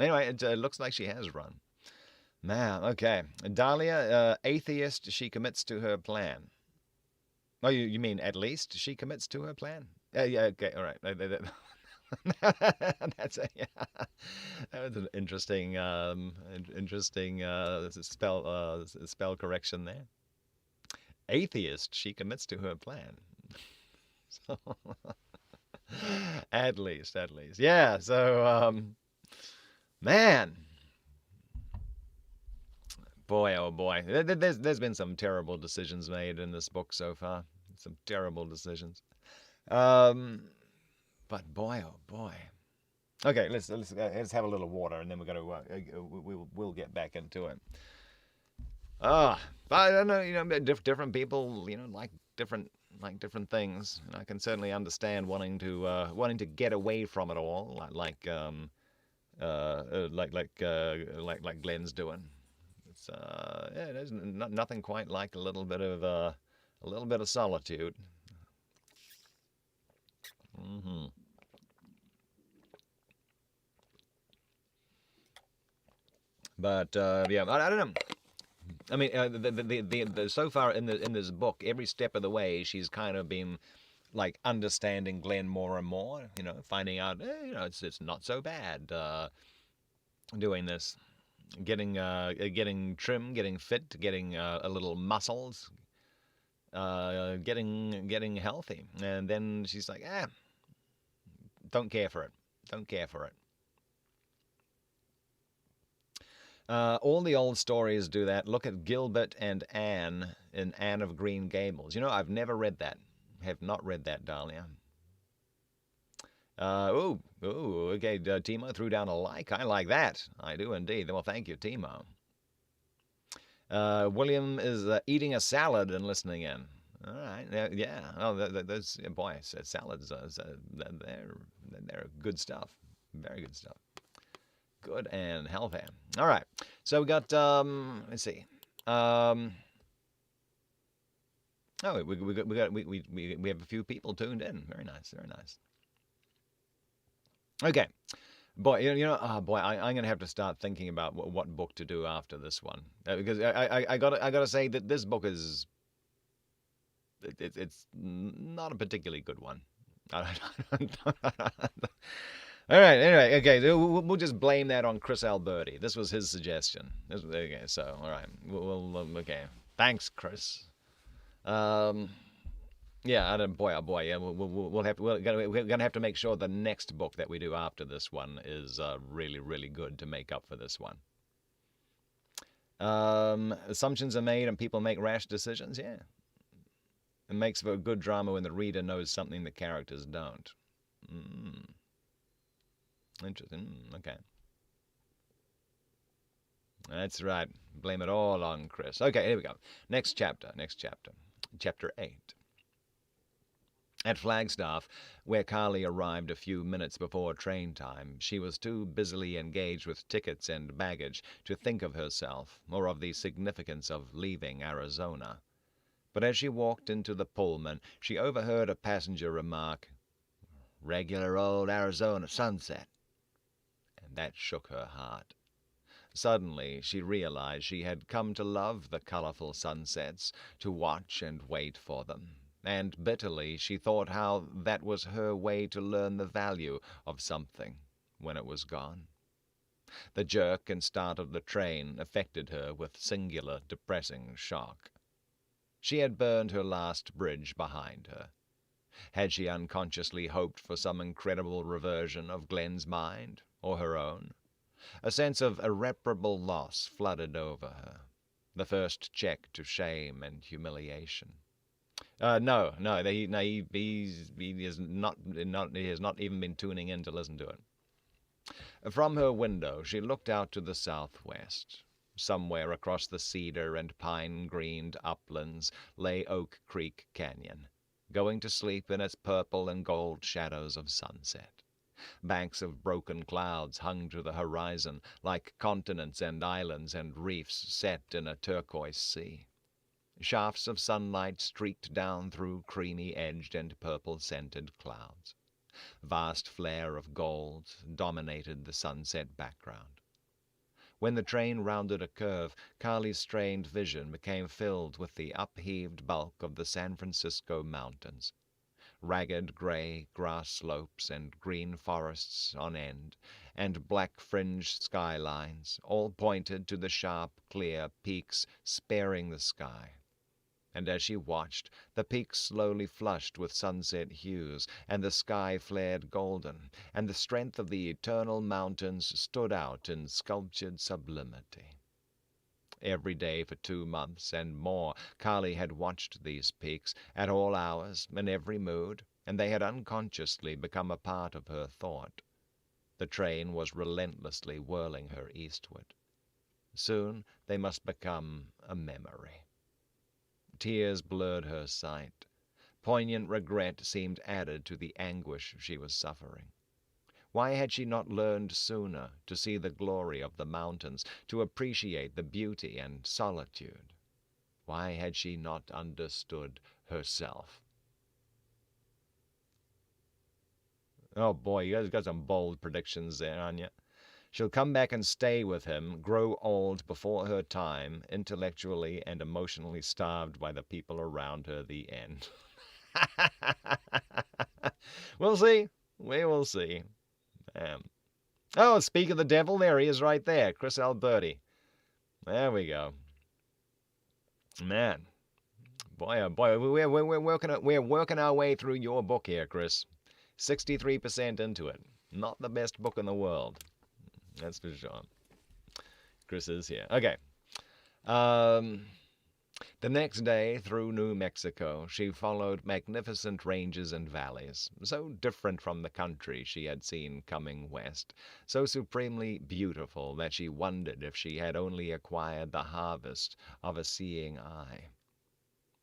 Anyway, it looks like she has run. Man, okay. Dahlia, atheist, she commits to her plan. Oh, you mean at least she commits to her plan? Yeah, okay, all right. Yeah, that was an interesting, spell correction there. Atheist, she commits to her plan. So, at least, yeah. So, man, boy, oh boy, there's been some terrible decisions made in this book so far. Some terrible decisions. Um, but boy, oh boy. Okay, let's have a little water, and then we're gonna we'll get back into it. But I don't know, different people, like different things. And I can certainly understand wanting to get away from it all, like Glen's doing. It's yeah, there's nothing quite like a little bit of solitude. Hmm. But yeah, I don't know. I mean, so far in this book, every step of the way, she's kind of been like understanding Glen more and more. Finding out, it's not so bad doing this, getting trim, getting fit, getting a little muscles, getting healthy, and then she's like, don't care for it, don't care for it. All the old stories do that. Look at Gilbert and Anne in Anne of Green Gables. I've never read that. Have not read that, Dahlia. Okay. Timo threw down a like. I like that. I do indeed. Well, thank you, Timo. William is eating a salad and listening in. All right. Yeah. Oh, those boys, salads. They're good stuff. Very good stuff. Good and healthy. All right. So we got. Let's see. Oh, we have a few people tuned in. Very nice. Very nice. Okay. Boy, boy, I'm gonna have to start thinking about what book to do after this one, because I gotta say that this book is it's not a particularly good one. All right, anyway, okay, we'll just blame that on Chris Alberti. This was his suggestion. Okay, so all right, okay, thanks, Chris. Yeah, I don't. Boy, oh boy, yeah, we're gonna have to make sure the next book that we do after this one is really, really good to make up for this one. Assumptions are made and people make rash decisions. Yeah, it makes for a good drama when the reader knows something the characters don't. Interesting. Okay. That's right. Blame it all on Chris. Okay, here we go. Next chapter. Chapter 8. At Flagstaff, where Carly arrived a few minutes before train time, she was too busily engaged with tickets and baggage to think of herself or of the significance of leaving Arizona. But as she walked into the Pullman, she overheard a passenger remark, "Regular old Arizona sunset." And that shook her heart. Suddenly she realized she had come to love the colorful sunsets, to watch and wait for them. And bitterly she thought how that was her way to learn the value of something when it was gone. The jerk and start of the train affected her with singular depressing shock. She had burned her last bridge behind her. Had she unconsciously hoped for some incredible reversion of Glen's mind, or her own? A sense of irreparable loss flooded over her, the first check to shame and humiliation. No, he has not even been tuning in to listen to it. From her window she looked out to the southwest. Somewhere across the cedar and pine-greened uplands lay Oak Creek Canyon, going to sleep in its purple and gold shadows of sunset. Banks of broken clouds hung to the horizon like continents and islands and reefs set in a turquoise sea. Shafts of sunlight streaked down through creamy-edged and purple-scented clouds. Vast flare of gold dominated the sunset background. When the train rounded a curve, Carly's strained vision became filled with the upheaved bulk of the San Francisco mountains. ragged grey grass slopes and green forests on end, and black-fringed skylines, all pointed to the sharp, clear peaks sparing the sky. And as she watched, the peaks slowly flushed with sunset hues, and the sky flared golden, and the strength of the eternal mountains stood out in sculptured sublimity. Every day for 2 months and more Carly had watched these peaks, at all hours, in every mood, and they had unconsciously become a part of her thought. The train was relentlessly whirling her eastward. Soon they must become a memory. Tears blurred her sight. Poignant regret seemed added to the anguish she was suffering. Why had she not learned sooner to see the glory of the mountains, to appreciate the beauty and solitude? Why had she not understood herself? Oh boy, you guys got some bold predictions there, on you. She'll come back and stay with him, grow old before her time, intellectually and emotionally starved by the people around her. The end. We'll see. We will see. Oh, speak of the devil, there he is right there, Chris Alberti. There we go. Man. Boy, oh boy, we're working our way through your book here, Chris. 63% into it. Not the best book in the world. That's for sure. Chris is here. Okay. The next day, through New Mexico, she followed magnificent ranges and valleys, so different from the country she had seen coming west, so supremely beautiful that she wondered if she had only acquired the harvest of a seeing eye.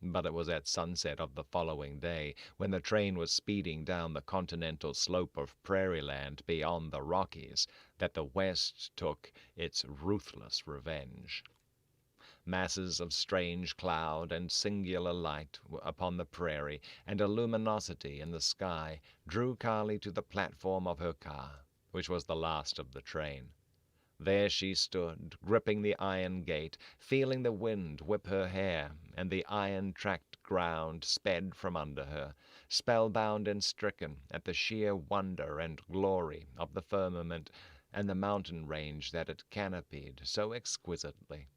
But it was at sunset of the following day, when the train was speeding down the continental slope of prairie land beyond the Rockies, that the West took its ruthless revenge. Masses of strange cloud and singular light upon the prairie, and a luminosity in the sky, drew Carly to the platform of her car, which was the last of the train. There she stood, gripping the iron gate, feeling the wind whip her hair, and the iron-tracked ground sped from under her, spellbound and stricken at the sheer wonder and glory of the firmament and the mountain range that it canopied so exquisitely.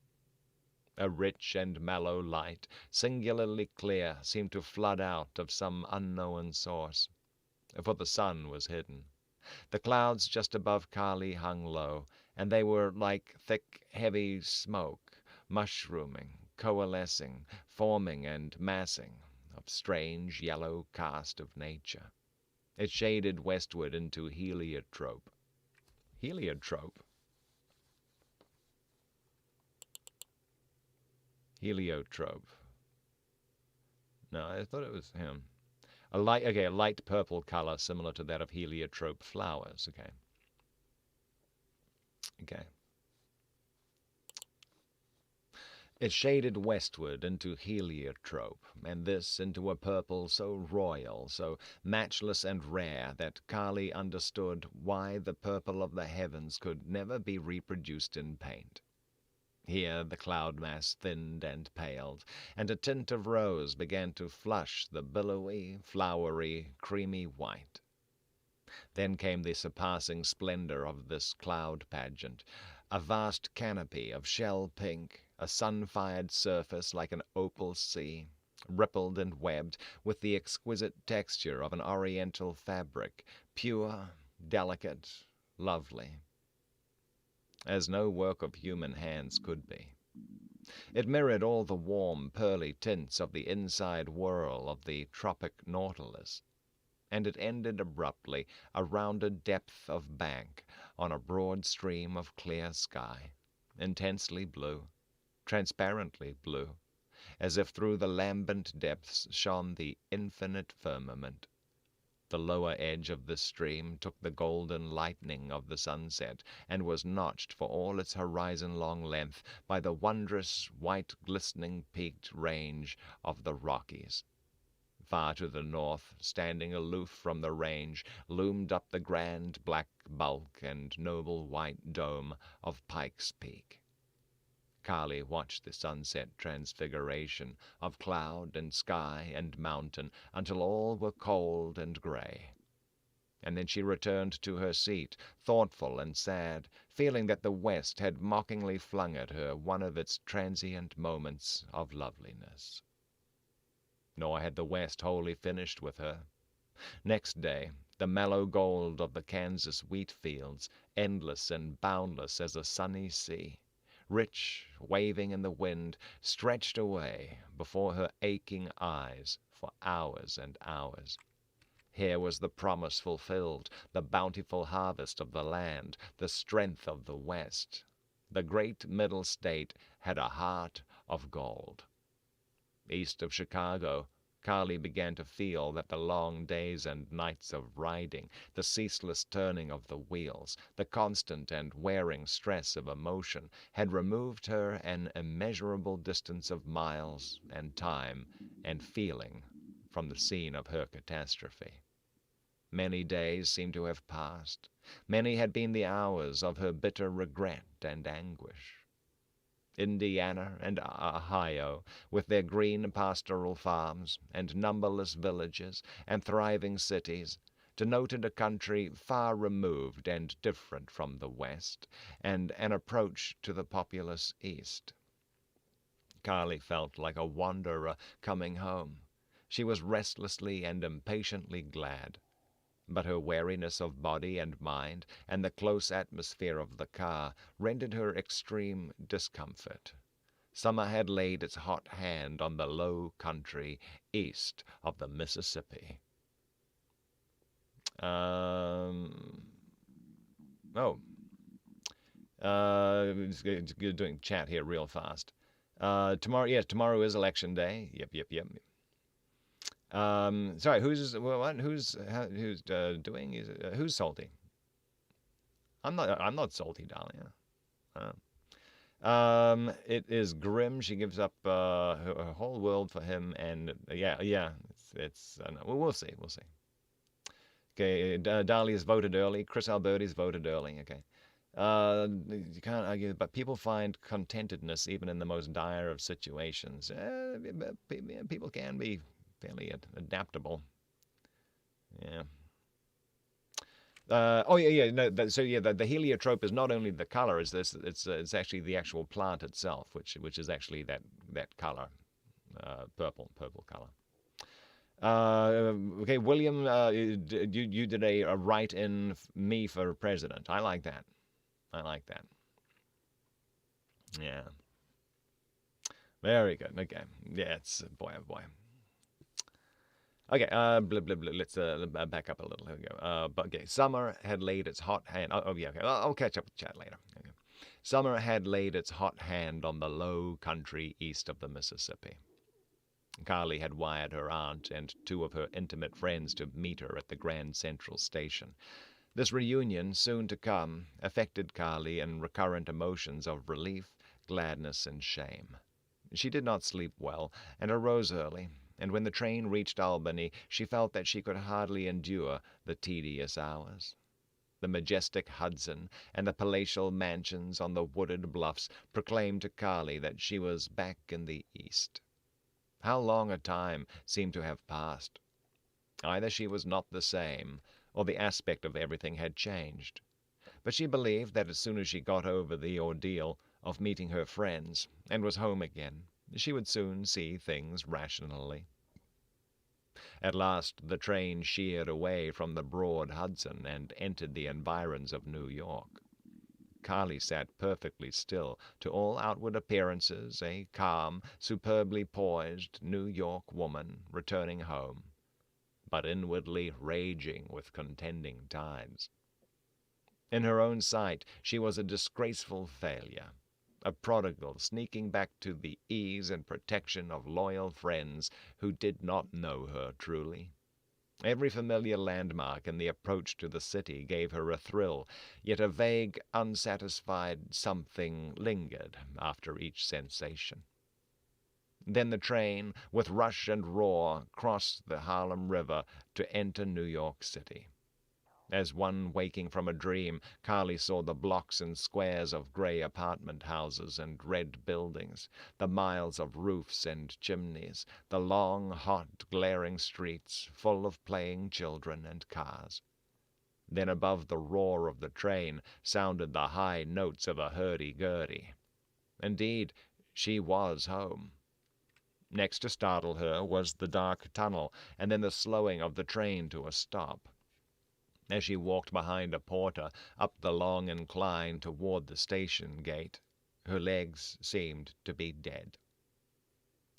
A rich and mellow light, singularly clear, seemed to flood out of some unknown source, for the sun was hidden. The clouds just above Carly hung low, and they were like thick, heavy smoke, mushrooming, coalescing, forming and massing, of strange yellow cast of nature. It shaded westward into heliotrope. Heliotrope? Heliotrope. No, I thought it was him. A light purple color similar to that of heliotrope flowers. Okay. It shaded westward into heliotrope, and this into a purple so royal, so matchless and rare, that Carly understood why the purple of the heavens could never be reproduced in paint. Here the cloud mass thinned and paled, and a tint of rose began to flush the billowy, flowery, creamy white. Then came the surpassing splendor of this cloud pageant, a vast canopy of shell pink, a sun-fired surface like an opal sea, rippled and webbed with the exquisite texture of an oriental fabric, pure, delicate, lovely, as no work of human hands could be. It mirrored all the warm, pearly tints of the inside whirl of the tropic nautilus, and it ended abruptly, a rounded depth of bank, on a broad stream of clear sky, intensely blue, transparently blue, as if through the lambent depths shone the infinite firmament. The lower edge of the stream took the golden lightning of the sunset, and was notched for all its horizon-long length by the wondrous, white, glistening peaked range of the Rockies. Far to the north, standing aloof from the range, loomed up the grand black bulk and noble white dome of Pike's Peak. Carly watched the sunset transfiguration of cloud and sky and mountain until all were cold and gray. And then she returned to her seat, thoughtful and sad, feeling that the West had mockingly flung at her one of its transient moments of loveliness. Nor had the West wholly finished with her. Next day, the mellow gold of the Kansas wheat fields, endless and boundless as a sunny sea, rich, waving in the wind, stretched away before her aching eyes for hours and hours. Here was the promise fulfilled, the bountiful harvest of the land, the strength of the West. The great Middle State had a heart of gold. East of Chicago, Carly began to feel that the long days and nights of riding, the ceaseless turning of the wheels, the constant and wearing stress of emotion, had removed her an immeasurable distance of miles and time and feeling from the scene of her catastrophe. Many days seemed to have passed. Many had been the hours of her bitter regret and anguish. Indiana and Ohio, with their green pastoral farms and numberless villages and thriving cities, denoted a country far removed and different from the West, and an approach to the populous East. Carly felt like a wanderer coming home. She was restlessly and impatiently glad. But her weariness of body and mind, and the close atmosphere of the car, rendered her extreme discomfort. Summer had laid its hot hand on the low country east of the Mississippi. Doing chat here real fast. Tomorrow is election day. Yep. Sorry, who's doing? Who's salty? I'm not salty, Dahlia. It is grim. She gives up her whole world for him, and it's we'll see. Okay, Dahlia's voted early. Chris Alberti's voted early. Okay. You can't argue, but people find contentedness even in the most dire of situations. People can be fairly adaptable. Yeah. The heliotrope is not only the color; it's actually the actual plant itself, which is actually that color, purple color. Okay, William, you did a write-in me for president. I like that. Yeah. Very good. Okay. Yeah, it's boy. Okay, let's back up a little. Here we go. Okay, summer had laid its hot hand. Okay. I'll catch up with chat later. Okay. Summer had laid its hot hand on the low country east of the Mississippi. Carly had wired her aunt and two of her intimate friends to meet her at the Grand Central Station. This reunion, soon to come, affected Carly in recurrent emotions of relief, gladness, and shame. She did not sleep well, and arose early, and when the train reached Albany, she felt that she could hardly endure the tedious hours. The majestic Hudson and the palatial mansions on the wooded bluffs proclaimed to Carly that she was back in the East. How long a time seemed to have passed! Either she was not the same, or the aspect of everything had changed. But she believed that as soon as she got over the ordeal of meeting her friends and was home again, she would soon see things rationally. At last the train sheered away from the broad Hudson and entered the environs of New York. Carly sat perfectly still, to all outward appearances a calm, superbly poised New York woman returning home, but inwardly raging with contending tides. In her own sight she was a disgraceful failure, a prodigal sneaking back to the ease and protection of loyal friends who did not know her truly. Every familiar landmark in the approach to the city gave her a thrill, yet a vague, unsatisfied something lingered after each sensation. Then the train, with rush and roar, crossed the Harlem River to enter New York City. As one waking from a dream, Carly saw the blocks and squares of grey apartment houses and red buildings, the miles of roofs and chimneys, the long, hot, glaring streets full of playing children and cars. Then above the roar of the train sounded the high notes of a hurdy-gurdy. Indeed, she was home. Next to startle her was the dark tunnel, and then the slowing of the train to a stop. As she walked behind a porter up the long incline toward the station gate, her legs seemed to be dead.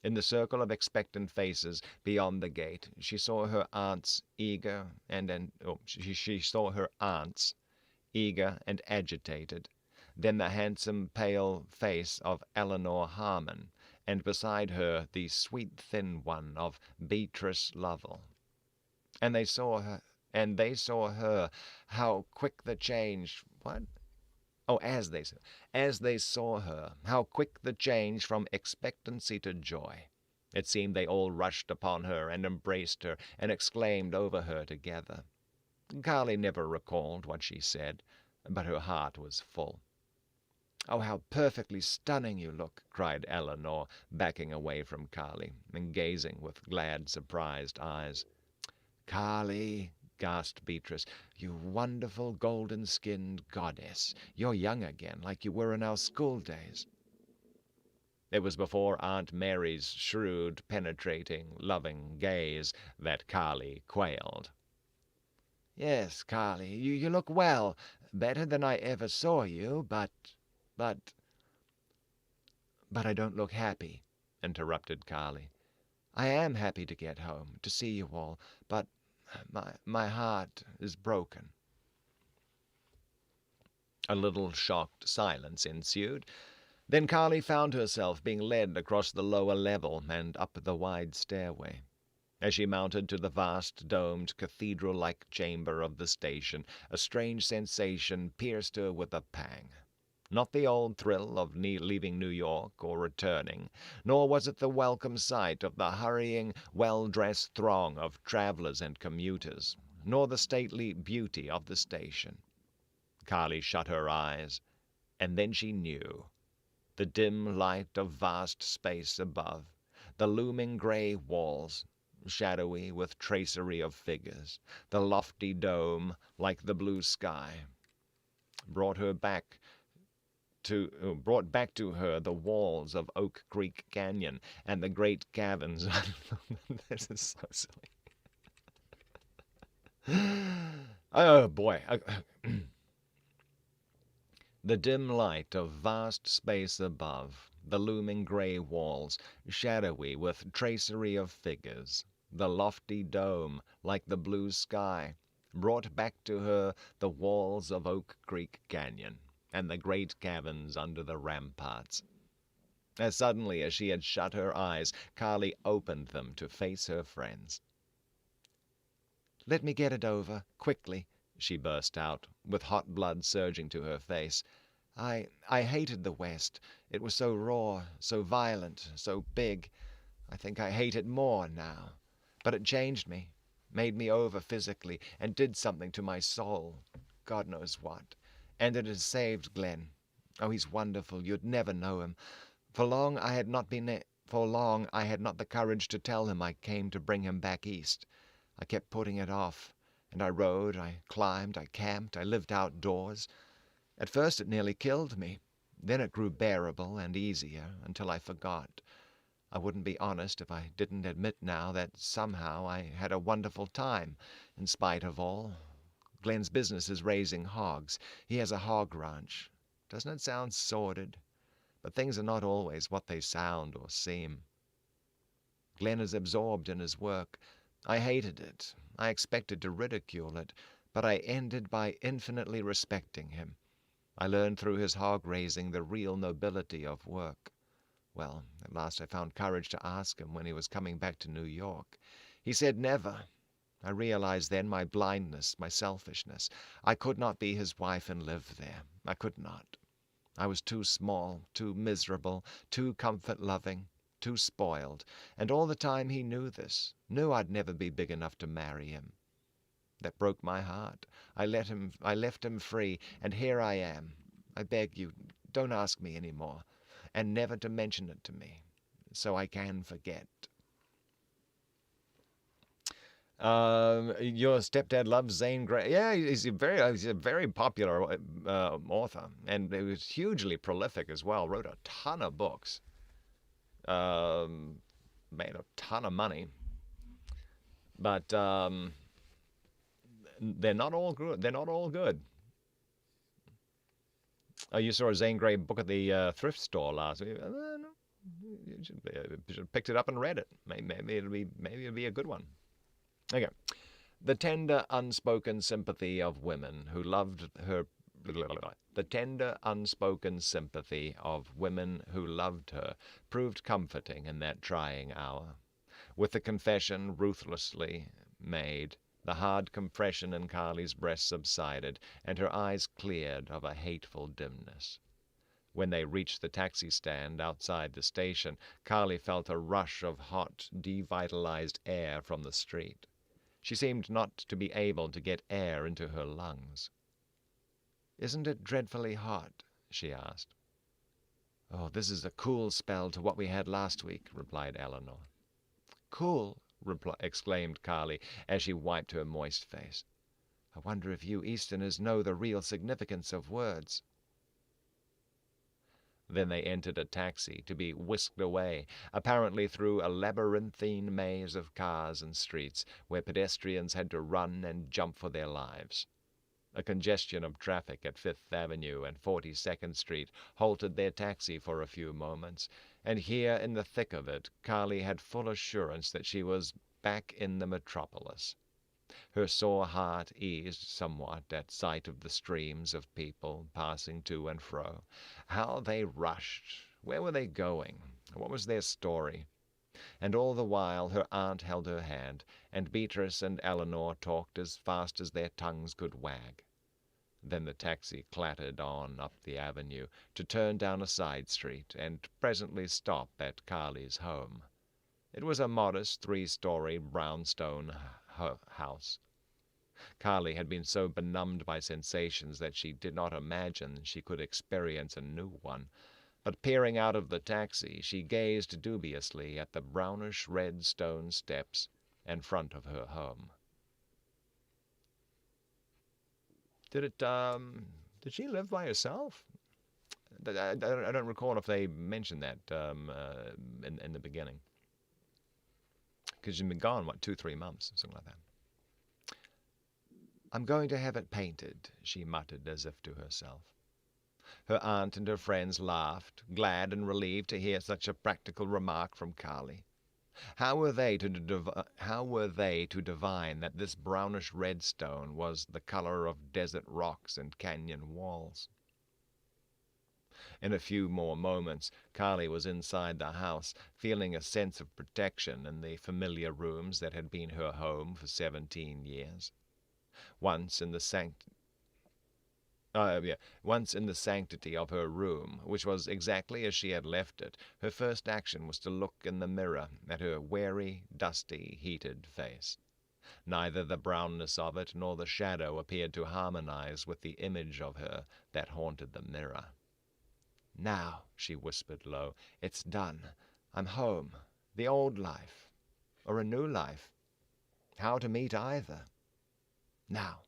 In the circle of expectant faces beyond the gate, she saw her aunt's eager and agitated, then the handsome, pale face of Eleanor Harmon, and beside her the sweet, thin one of Beatrice Lovell. And they saw her, how quick the change, as they saw her, how quick the change from expectancy to joy. It seemed they all rushed upon her and embraced her and exclaimed over her together. Carly never recalled what she said, but her heart was full. "Oh, how perfectly stunning you look!" cried Eleanor, backing away from Carly and gazing with glad, surprised eyes. "Carly," gasped Beatrice, "you wonderful golden-skinned goddess. You're young again, like you were in our school days." It was before Aunt Mary's shrewd, penetrating, loving gaze that Carly quailed. "Yes, Carly, you look well, better than I ever saw you, but I don't look happy," interrupted Carly. "I am happy to get home, to see you all, but my heart is broken." A little shocked silence ensued. Then Carly found herself being led across the lower level and up the wide stairway. As she mounted to the vast, domed, cathedral-like chamber of the station, a strange sensation pierced her with a pang. Not the old thrill of leaving New York or returning, nor was it the welcome sight of the hurrying, well-dressed throng of travelers and commuters, nor the stately beauty of the station. Carly shut her eyes, and then she knew. The dim light of vast space above, the looming gray walls, shadowy with tracery of figures, the lofty dome like the blue sky, brought back to her the walls of Oak Creek Canyon and the great caverns. This is so silly. Oh boy. The dim light of vast space above, the looming gray walls, shadowy with tracery of figures, the lofty dome like the blue sky, brought back to her the walls of Oak Creek Canyon and the great caverns under the ramparts. As suddenly as she had shut her eyes, Carly opened them to face her friends. "Let me get it over, quickly," she burst out, with hot blood surging to her face. I hated the West. It was so raw, so violent, so big. I think I hate it more now. But it changed me, made me over physically, and did something to my soul. God knows what. And it has saved Glen. Oh, he's wonderful. You'd never know him. For long I had not the courage to tell him I came to bring him back east. I kept putting it off, and I rode, I climbed, I camped, I lived outdoors. At first it nearly killed me. Then it grew bearable and easier until I forgot. I wouldn't be honest if I didn't admit now that somehow I had a wonderful time, in spite of all. Glen's business is raising hogs. He has a hog ranch. Doesn't it sound sordid? But things are not always what they sound or seem. Glen is absorbed in his work. I hated it. I expected to ridicule it, but I ended by infinitely respecting him. I learned through his hog-raising the real nobility of work. Well, at last I found courage to ask him when he was coming back to New York. He said never. I realized then my blindness, my selfishness. I could not be his wife and live there. I could not. I was too small, too miserable, too comfort-loving, too spoiled, and all the time he knew this, knew I'd never be big enough to marry him. that broke my heart. I left him free, and here I am. I beg you, don't ask me any more, and never to mention it to me, so I can forget. Your stepdad loves Zane Grey. Yeah, he's a very popular author, and he was hugely prolific as well. Wrote a ton of books. Made a ton of money, but they're not all good. They're not all good. You saw a Zane Grey book at the thrift store last week. You should have picked it up and read it. Maybe it'll be a good one. Okay. The tender, unspoken sympathy of women who loved her. The tender, unspoken sympathy of women who loved her proved comforting in that trying hour. With the confession ruthlessly made, the hard compression in Carly's breast subsided, and her eyes cleared of a hateful dimness. When they reached the taxi stand outside the station, Carly felt a rush of hot, devitalized air from the street. She seemed not to be able to get air into her lungs. "Isn't it dreadfully hot?" she asked. "Oh, this is a cool spell to what we had last week," replied Eleanor. "Cool!" exclaimed Carly as she wiped her moist face. "I wonder if you Easterners know the real significance of words." Then they entered a taxi to be whisked away, apparently through a labyrinthine maze of cars and streets where pedestrians had to run and jump for their lives. A congestion of traffic at Fifth Avenue and 42nd Street halted their taxi for a few moments, and here in the thick of it Carly had full assurance that she was back in the metropolis. Her sore heart eased somewhat at sight of the streams of people passing to and fro. How they rushed! Where were they going? What was their story? And all the while her aunt held her hand, and Beatrice and Eleanor talked as fast as their tongues could wag. Then the taxi clattered on up the avenue, to turn down a side street, and presently stop at Carly's home. It was a modest 3-story brownstone house. Carly had been so benumbed by sensations that she did not imagine she could experience a new one, but peering out of the taxi, she gazed dubiously at the brownish-red stone steps in front of her home. Did she live by herself? I don't recall if they mentioned that in the beginning. Because she'd been gone, 2-3 months, something like that. "I'm going to have it painted," she muttered as if to herself. Her aunt and her friends laughed, glad and relieved to hear such a practical remark from Carly. How were they to divine that this brownish-red stone was the color of desert rocks and canyon walls? In a few more moments, Carly was inside the house, feeling a sense of protection in the familiar rooms that had been her home for 17 years. Once in the sanctity of her room, which was exactly as she had left it, her first action was to look in the mirror at her weary, dusty, heated face. Neither the brownness of it nor the shadow appeared to harmonize with the image of her that haunted the mirror. "Now," she whispered low, "it's done. I'm home. The old life. Or a new life. How to meet either. Now."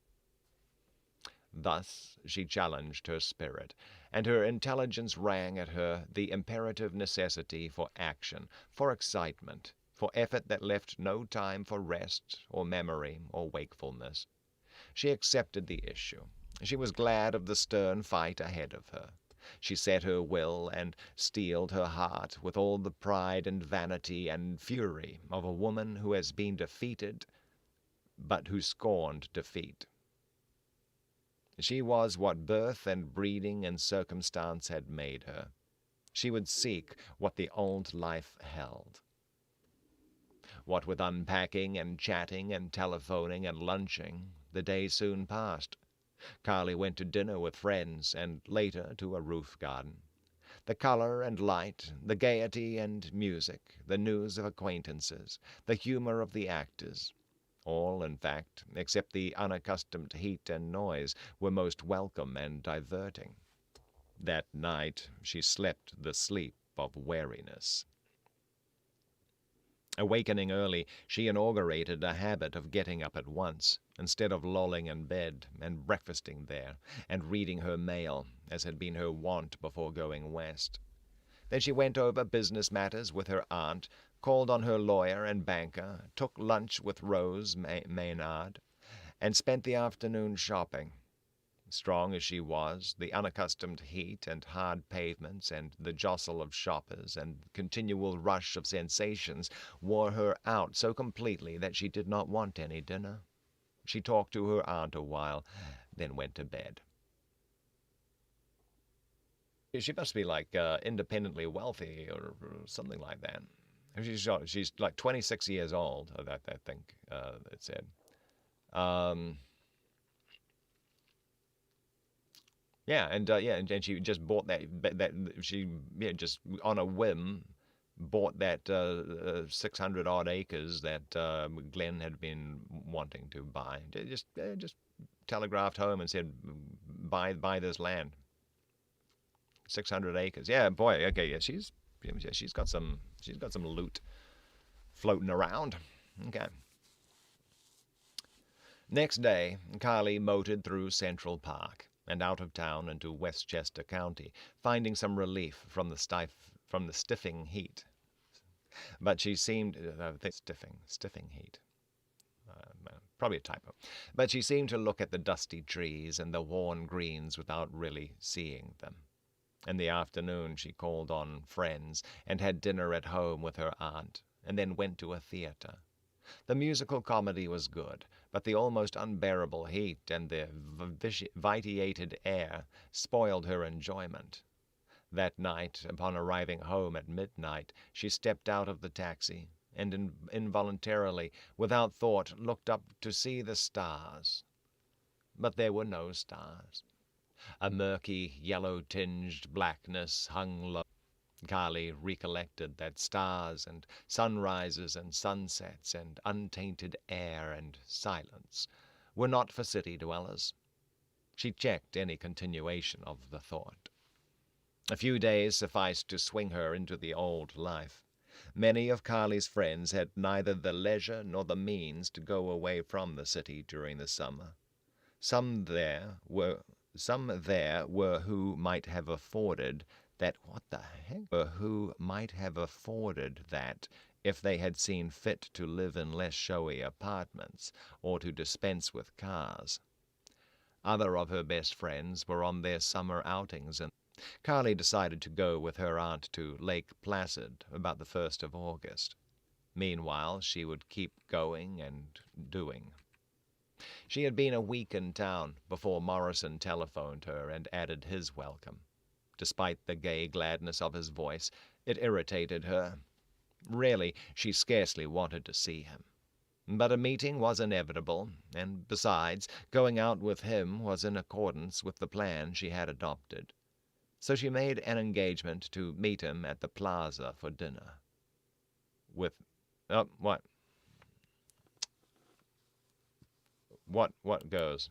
Thus she challenged her spirit, and her intelligence rang at her the imperative necessity for action, for excitement, for effort that left no time for rest or memory or wakefulness. She accepted the issue. She was glad of the stern fight ahead of her. She set her will and steeled her heart with all the pride and vanity and fury of a woman who has been defeated, but who scorned defeat. She was what birth and breeding and circumstance had made her. She would seek what the old life held. What with unpacking and chatting and telephoning and lunching, the day soon passed. Carly went to dinner with friends, and later to a roof garden. The color and light, the gaiety and music, the news of acquaintances, the humor of the actors, All, in fact, except the unaccustomed heat and noise, were most welcome and diverting. That night she slept the sleep of weariness. Awakening early, she inaugurated a habit of getting up at once, instead of lolling in bed and breakfasting there, and reading her mail, as had been her wont before going west. Then she went over business matters with her aunt, called on her lawyer and banker, took lunch with Rose Maynard, and spent the afternoon shopping. Strong as she was, the unaccustomed heat and hard pavements and the jostle of shoppers and continual rush of sensations wore her out so completely that she did not want any dinner. She talked to her aunt a while, then went to bed. She must be like independently wealthy or something like that. She's like 26 years old. I think it said. Yeah, and she just bought that she just on a whim bought that 600 odd acres that Glen had been wanting to buy. Just telegraphed home and said, buy this land. 600 acres. Yeah, boy. Okay, yeah, she's got some loot floating around. Okay. Next day, Carly motored through Central Park and out of town into Westchester County, finding some relief from the stiffing heat. But she seemed stiffing heat. Probably a typo. But she seemed to look at the dusty trees and the worn greens without really seeing them. In the afternoon she called on friends and had dinner at home with her aunt, and then went to a theater. The musical comedy was good, but the almost unbearable heat and the vitiated air spoiled her enjoyment. That night, upon arriving home at midnight, she stepped out of the taxi and involuntarily, without thought, looked up to see the stars. But there were no stars. A murky, yellow-tinged blackness hung low. Carly recollected that stars and sunrises and sunsets and untainted air and silence were not for city dwellers. She checked any continuation of the thought. A few days sufficed to swing her into the old life. Many of Carly's friends had neither the leisure nor the means to go away from the city during the summer. Some there were who might have afforded that if they had seen fit to live in less showy apartments or to dispense with cars. Other of her best friends were on their summer outings, and Carly decided to go with her aunt to Lake Placid about the 1st of August. Meanwhile, she would keep going and doing. She had been a week in town before Morrison telephoned her and added his welcome. Despite the gay gladness of his voice, it irritated her. Really, she scarcely wanted to see him. But a meeting was inevitable, and besides, going out with him was in accordance with the plan she had adopted. So she made an engagement to meet him at the plaza for dinner. What? What goes?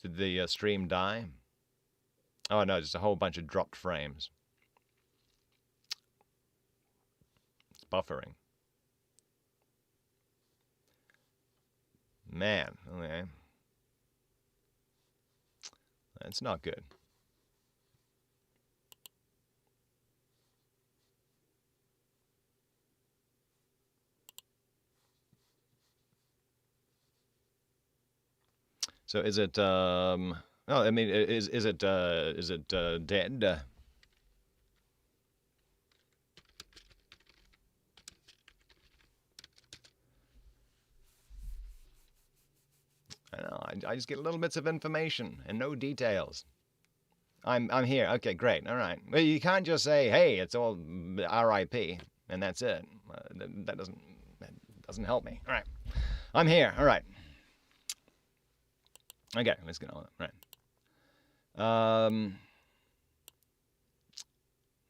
Did the stream die? Oh, no, just a whole bunch of dropped frames. It's buffering. Man, okay. That's not good. So is it, oh, I mean, is it dead? I know, I just get little bits of information and no details. I'm here. Okay, great. All right. Well, you can't just say, hey, it's all R.I.P. and that's it. That doesn't help me. All right. I'm here. All right. Okay, let's get on. Right.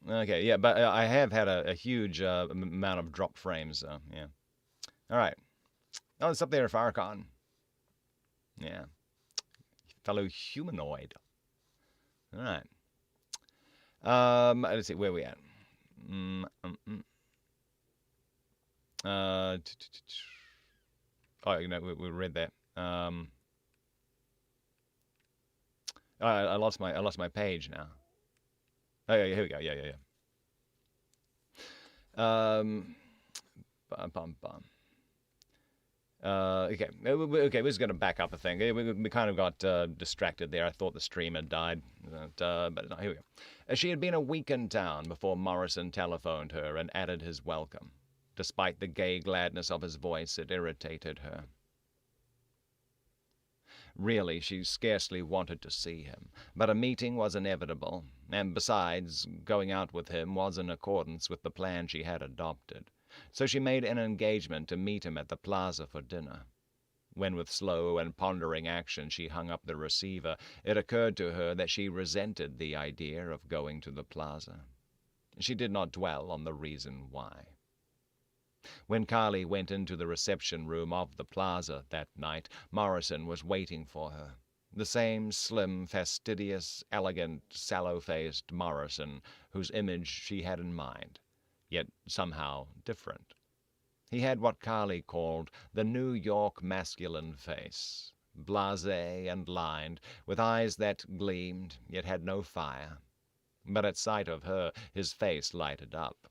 Okay, yeah, but I have had a huge amount of dropped frames, so yeah. All right. Oh, it's up there, Farrakhan. Yeah. Fellow humanoid. All right. Let's see, where are we at? Oh, we read that. I lost my page now. Oh, yeah, here we go. Yeah. Bum, bum, bum. Okay, we're just going to back up a thing. We kind of got distracted there. I thought the stream had died, but no, here we go. She had been a week in town before Morrison telephoned her and added his welcome. Despite the gay gladness of his voice, it irritated her. Really, she scarcely wanted to see him, but a meeting was inevitable, and besides, going out with him was in accordance with the plan she had adopted. So she made an engagement to meet him at the plaza for dinner. When with slow and pondering action she hung up the receiver, it occurred to her that she resented the idea of going to the plaza. She did not dwell on the reason why. When Carly went into the reception room of the plaza that night, Morrison was waiting for her. The same slim, fastidious, elegant, sallow-faced Morrison whose image she had in mind, yet somehow different. He had what Carly called the New York masculine face, blasé and lined, with eyes that gleamed, yet had no fire. But at sight of her his face lighted up.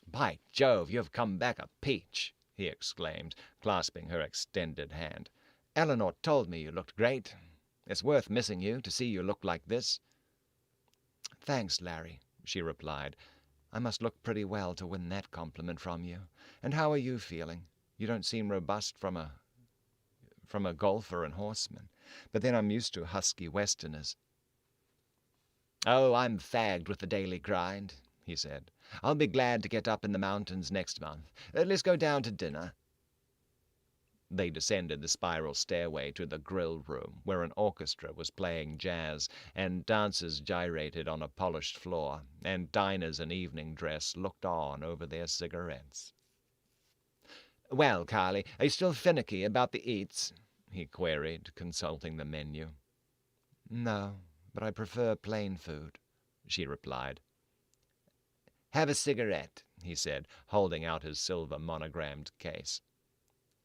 "By Jove, you have come back a peach!" he exclaimed, clasping her extended hand. "Eleanor told me you looked great. It's worth missing you to see you look like this." "Thanks, Larry," she replied. "I must look pretty well to win that compliment from you. And how are you feeling? You don't seem robust from a golfer and horseman. But then I'm used to husky Westerners." "Oh, I'm fagged with the daily grind," he said. "I'll be glad to get up in the mountains next month. Let's go down to dinner." They descended the spiral stairway to the grill room, where an orchestra was playing jazz, and dancers gyrated on a polished floor, and diners in evening dress looked on over their cigarettes. "Well, Carly, are you still finicky about the eats?" he queried, consulting the menu. "No, but I prefer plain food," she replied. "Have a cigarette," he said, holding out his silver monogrammed case.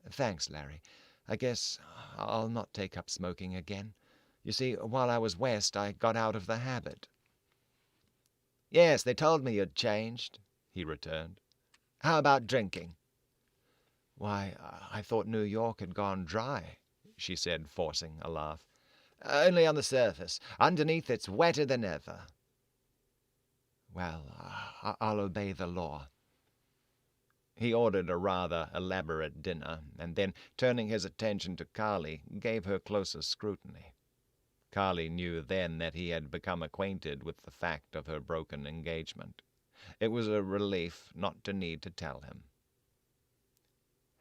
"Thanks, Larry. I guess I'll not take up smoking again. You see, while I was West, I got out of the habit." "Yes, they told me you'd changed," he returned. "How about drinking?" "Why, I thought New York had gone dry," she said, forcing a laugh. "Only on the surface. Underneath it's wetter than ever." "Well, I'll obey the law." He ordered a rather elaborate dinner, and then, turning his attention to Carly, gave her closer scrutiny. Carly knew then that he had become acquainted with the fact of her broken engagement. It was a relief not to need to tell him.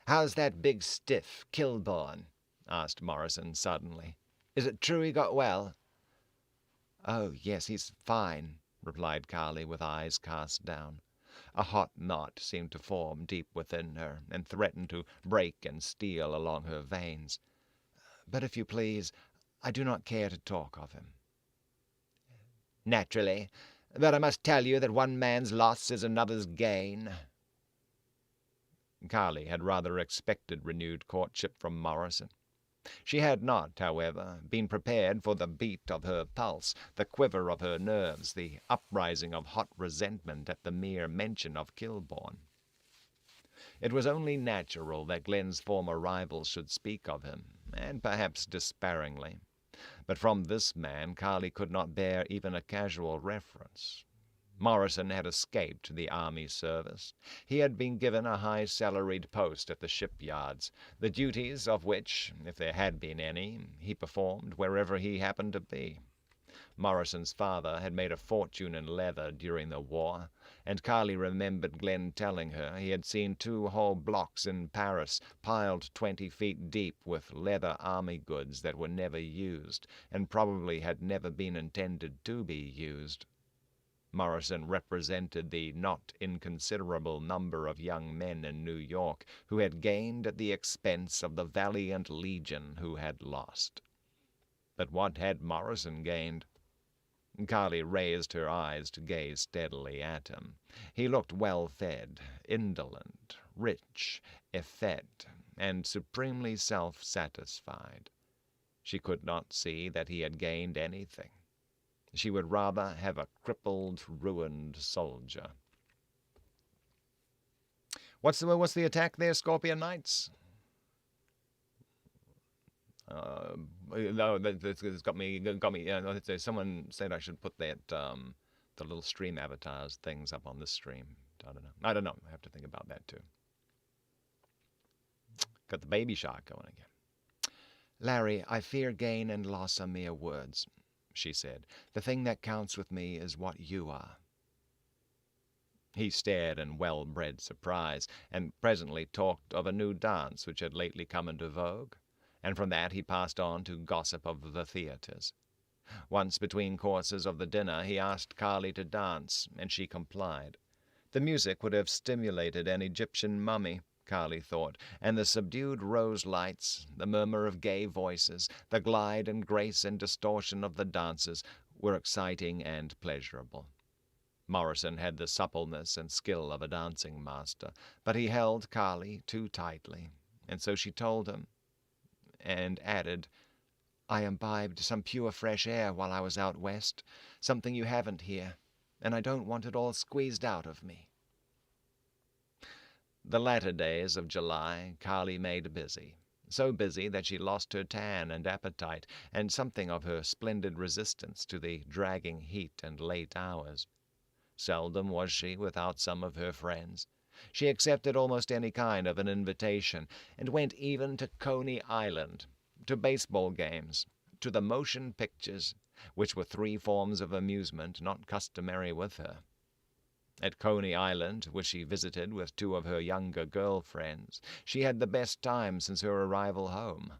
"How's that big stiff, Kilbourne?" asked Morrison suddenly. "Is it true he got well?" "Oh, yes, he's fine," replied Carly with eyes cast down. A hot knot seemed to form deep within her, and threatened to break and steal along her veins. "But if you please, I do not care to talk of him." "Naturally. But I must tell you that one man's loss is another's gain." Carly had rather expected renewed courtship from Morrison. She had not, however, been prepared for the beat of her pulse, the quiver of her nerves, the uprising of hot resentment at the mere mention of Kilbourne. It was only natural that Glen's former rivals should speak of him, and perhaps despairingly. But from this man Carly could not bear even a casual reference. Morrison had escaped the army service. He had been given a high-salaried post at the shipyards, the duties of which, if there had been any, he performed wherever he happened to be. Morrison's father had made a fortune in leather during the war, and Carly remembered Glen telling her he had seen 2 whole blocks in Paris piled 20 feet deep with leather army goods that were never used, and probably had never been intended to be used. Morrison represented the not inconsiderable number of young men in New York who had gained at the expense of the valiant legion who had lost. But what had Morrison gained? Carly raised her eyes to gaze steadily at him. He looked well-fed, indolent, rich, effete, and supremely self-satisfied. She could not see that he had gained anything. She would rather have a crippled, ruined soldier. What's the attack there, Scorpion Knights? No, it's got me. Someone said I should put that the little stream avatars things up on this stream. I don't know. I have to think about that too. Got the baby shark going again. Larry, I fear gain and loss are mere words, she said. The thing that counts with me is what you are. He stared in well-bred surprise, and presently talked of a new dance which had lately come into vogue, and from that he passed on to gossip of the theatres. Once between courses of the dinner he asked Carly to dance, and she complied. The music would have stimulated an Egyptian mummy, Carly thought, and the subdued rose lights, the murmur of gay voices, the glide and grace and distortion of the dances were exciting and pleasurable. Morrison had the suppleness and skill of a dancing master, but he held Carly too tightly, and so she told him, and added, I imbibed some pure fresh air while I was out west, something you haven't here, and I don't want it all squeezed out of me. The latter days of July Carly made busy, so busy that she lost her tan and appetite, and something of her splendid resistance to the dragging heat and late hours. Seldom was she without some of her friends. She accepted almost any kind of an invitation, and went even to Coney Island, to baseball games, to the motion pictures, which were three forms of amusement not customary with her. At Coney Island, which she visited with two of her younger girl-friends, she had the best time since her arrival home.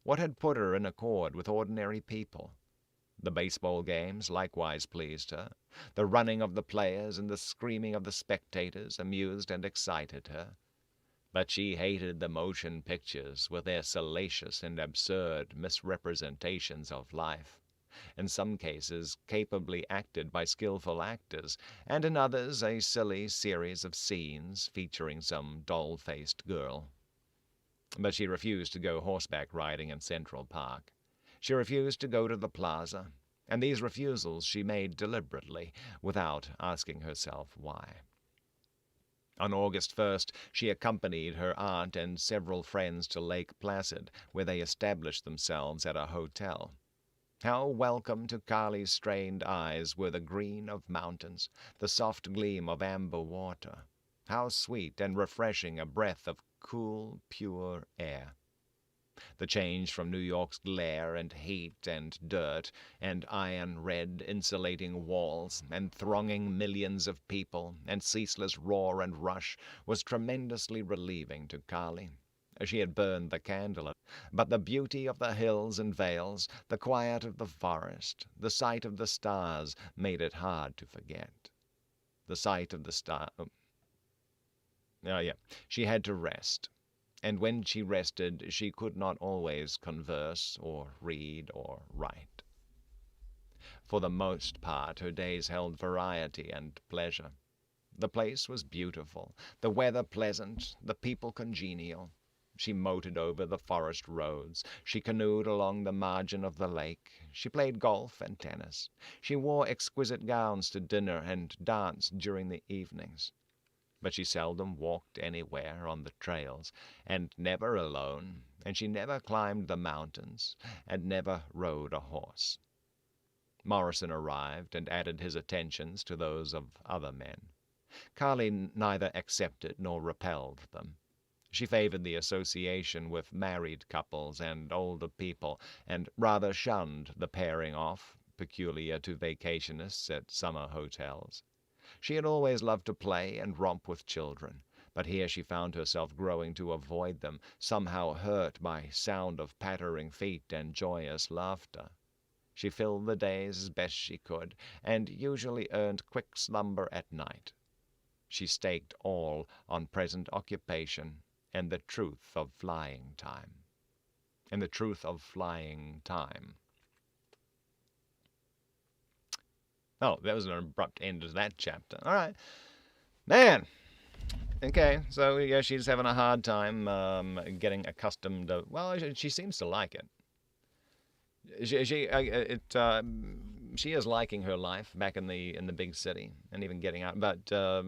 What had put her in accord with ordinary people? The baseball games likewise pleased her. The running of the players and the screaming of the spectators amused and excited her. But she hated the motion pictures with their salacious and absurd misrepresentations of life, in some cases capably acted by skilful actors, and in others a silly series of scenes featuring some doll-faced girl. But she refused to go horseback riding in Central Park. She refused to go to the plaza, and these refusals she made deliberately, without asking herself why. On August 1st, she accompanied her aunt and several friends to Lake Placid, where they established themselves at a hotel. How welcome to Carly's strained eyes were the green of mountains, the soft gleam of amber water. How sweet and refreshing a breath of cool, pure air. The change from New York's glare and heat and dirt and iron-red insulating walls and thronging millions of people and ceaseless roar and rush was tremendously relieving to Carly. She had burned the candle, but the beauty of the hills and vales, the quiet of the forest, the sight of the stars made it hard to forget. The sight of the stars... She had to rest. And when she rested, she could not always converse or read or write. For the most part, her days held variety and pleasure. The place was beautiful, the weather pleasant, the people congenial. She motored over the forest roads. She canoed along the margin of the lake. She played golf and tennis. She wore exquisite gowns to dinner and danced during the evenings. But she seldom walked anywhere on the trails, and never alone, and she never climbed the mountains, and never rode a horse. Morrison arrived and added his attentions to those of other men. Carly neither accepted nor repelled them. She favored the association with married couples and older people, and rather shunned the pairing off, peculiar to vacationists at summer hotels. She had always loved to play and romp with children, but here she found herself growing to avoid them, somehow hurt by sound of pattering feet and joyous laughter. She filled the days as best she could, and usually earned quick slumber at night. She staked all on present occupation and the truth of flying time. And the truth of flying time. Oh, that was an abrupt end to that chapter. All right. Man! Okay, so yeah, she's having a hard time getting accustomed to... Well, she seems to like it. She is liking her life back in the big city and even getting out. But yeah,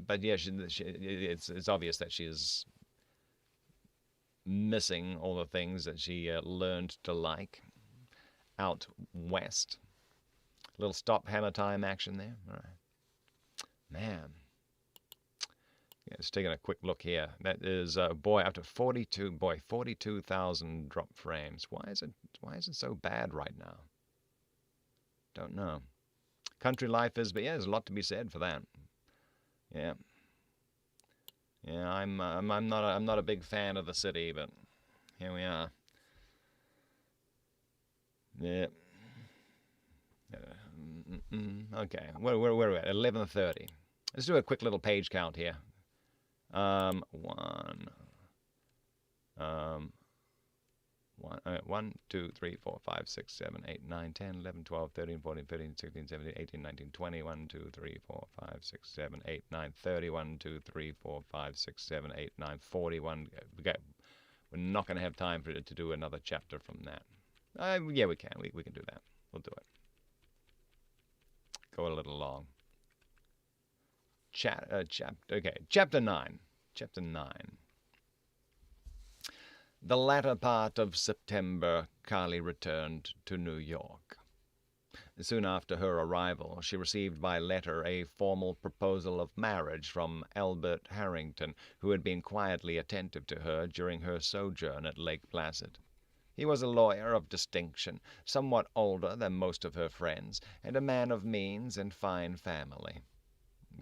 it's obvious that she is missing all the things that she learned to like out west. Little stop hammer time action there. All right, man. Yeah, just taking a quick look here. That is boy up to 42,000 drop frames. Why is it so bad right now? Don't know. Country life is, but yeah, there's a lot to be said for that. Yeah. Yeah, I'm not a big fan of the city, but here we are. Yeah. Okay, where are we at? 11:30. Let's do a quick little page count here. 1, 2, 3, 4, 5, 6, 7, 8, 9, 10, 11, 12, 13, 14, 15, 16, 17, 18, 19, 20, 1, 2, 3, 4, 5, 6, 7, 8, 9, 30, 1, 2, 3, 4, 5, 6, 7, 8, 9, 41. We're not going to have time to do another chapter from that. Yeah, we can. We can do that. We'll do it. Go a little long. Chapter 9. Chapter 9. The latter part of September, Carly returned to New York. Soon after her arrival, she received by letter a formal proposal of marriage from Albert Harrington, who had been quietly attentive to her during her sojourn at Lake Placid. He was a lawyer of distinction, somewhat older than most of her friends, and a man of means and fine family.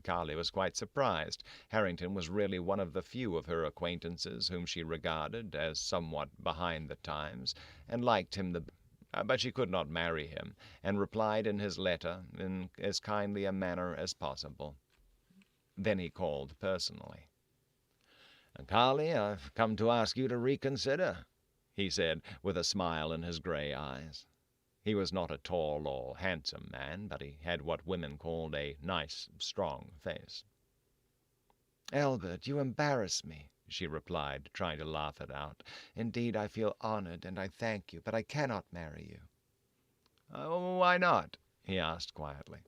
Carly was quite surprised. Harrington was really one of the few of her acquaintances whom she regarded as somewhat behind the times, and liked him but she could not marry him, and replied in his letter in as kindly a manner as possible. Then he called personally. "Carly, I've come to ask you to reconsider," he said, with a smile in his gray eyes. He was not a tall or handsome man, but he had what women called a nice, strong face. "Albert, you embarrass me," she replied, trying to laugh it out. "Indeed, I feel honored, and I thank you, but I cannot marry you." "Oh, why not?" he asked quietly.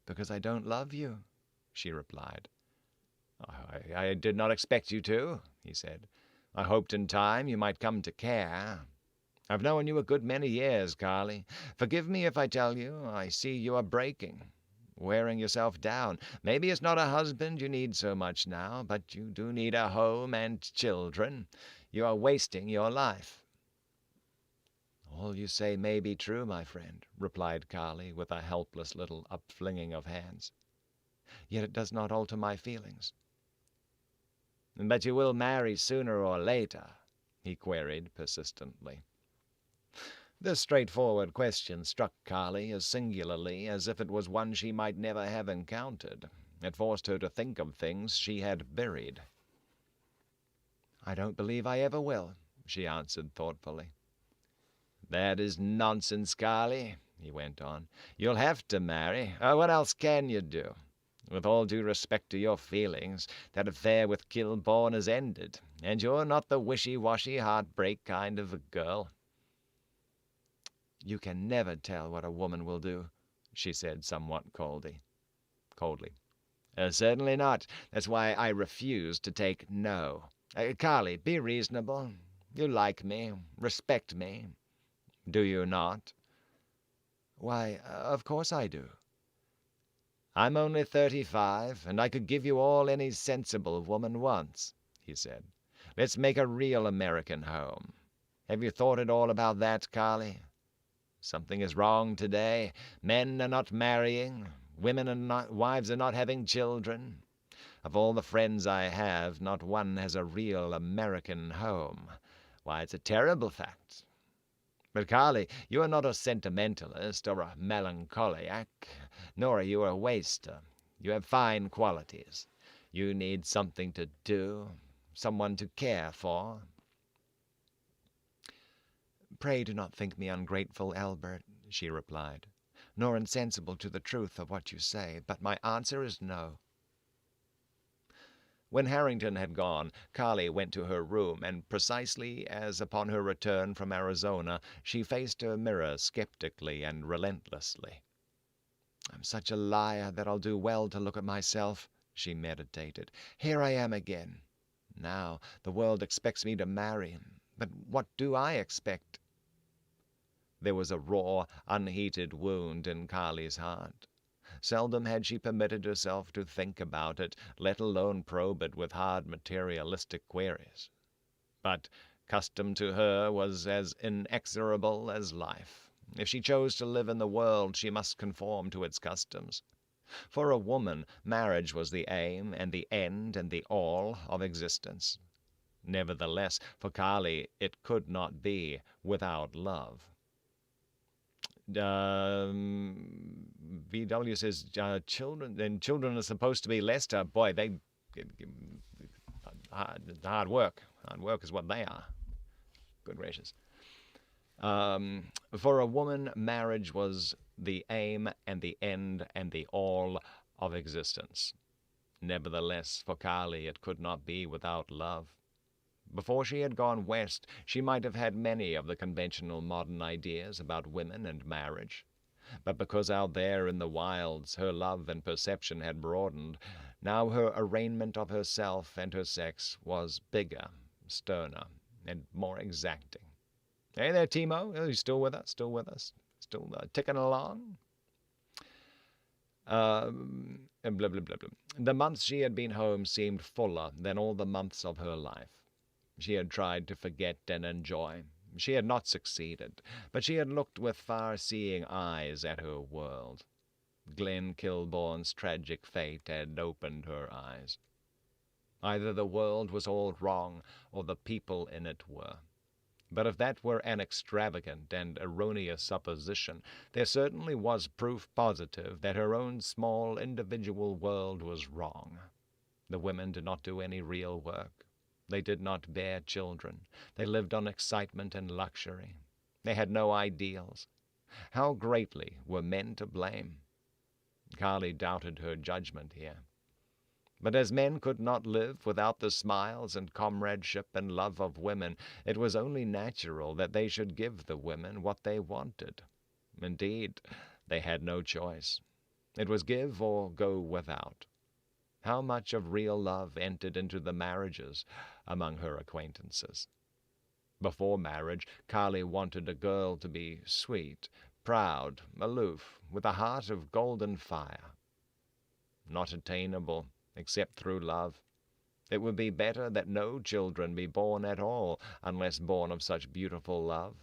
"Because I don't love you," she replied. I did not expect you to," he said. "I hoped in time you might come to care. I've known you a good many years, Carly. Forgive me if I tell you I see you are breaking, wearing yourself down. Maybe it's not a husband you need so much now, but you do need a home and children. You are wasting your life." "All you say may be true, my friend," replied Carly, with a helpless little upflinging of hands. "Yet it does not alter my feelings." "But you will marry sooner or later?" he queried persistently. This straightforward question struck Carly as singularly as if it was one she might never have encountered. It forced her to think of things she had buried. "I don't believe I ever will," she answered thoughtfully. "That is nonsense, Carly," he went on. "You'll have to marry. What else can you do? With all due respect to your feelings, that affair with Kilbourne is ended, and you're not the wishy-washy heartbreak kind of a girl." "You can never tell what a woman will do," she said somewhat coldly. Certainly not. That's why I refuse to take no. Carly, be reasonable. You like me, respect me. Do you not?" "Why, of course I do." "I'm only 35, and I could give you all any sensible woman wants," he said. "Let's make a real American home. Have you thought at all about that, Carly? Something is wrong today. Men are not marrying. Wives are not having children. Of all the friends I have, not one has a real American home. Why, it's a terrible fact. But Carly, you are not a sentimentalist or a melancholiac, nor are you a waster. You have fine qualities. You need something to do, someone to care for. Pray do not think me ungrateful, Albert, she replied, nor insensible to the truth of what you say, but my answer is no. When Harrington had gone, Carly went to her room, and precisely as upon her return from Arizona, she faced her mirror skeptically and relentlessly. I'm such a liar that I'll do well to look at myself, she meditated. Here I am again. Now the world expects me to marry, but what do I expect? There was a raw, unheated wound in Carly's heart. Seldom had she permitted herself to think about it, let alone probe it with hard materialistic queries. But custom to her was as inexorable as life. If she chose to live in the world, she must conform to its customs. For a woman, marriage was the aim and the end and the all of existence. Nevertheless, for Carly, it could not be without love. VW says children are supposed to be less. Boy, they hard work. Hard work is what they are. Good gracious. For a woman, marriage was the aim and the end and the all of existence. Nevertheless, for Carly, it could not be without love. Before she had gone west, she might have had many of the conventional modern ideas about women and marriage. But because out there in the wilds her love and perception had broadened, now her arraignment of herself and her sex was bigger, sterner, and more exacting. Hey there, Timo. Are you still with us? Still ticking along? Blah, blah, blah, blah. The months she had been home seemed fuller than all the months of her life. She had tried to forget and enjoy. She had not succeeded, but she had looked with far-seeing eyes at her world. Glenn Kilbourne's tragic fate had opened her eyes. Either the world was all wrong, or the people in it were. But if that were an extravagant and erroneous supposition, there certainly was proof positive that her own small individual world was wrong. The women did not do any real work. They did not bear children. They lived on excitement and luxury. They had no ideals. How greatly were men to blame? Carly doubted her judgment here. But as men could not live without the smiles and comradeship and love of women, it was only natural that they should give the women what they wanted. Indeed, they had no choice. It was give or go without. How much of real love entered into the marriages among her acquaintances? Before marriage, Carly wanted a girl to be sweet, proud, aloof, with a heart of golden fire. Not attainable, except through love. It would be better that no children be born at all, unless born of such beautiful love.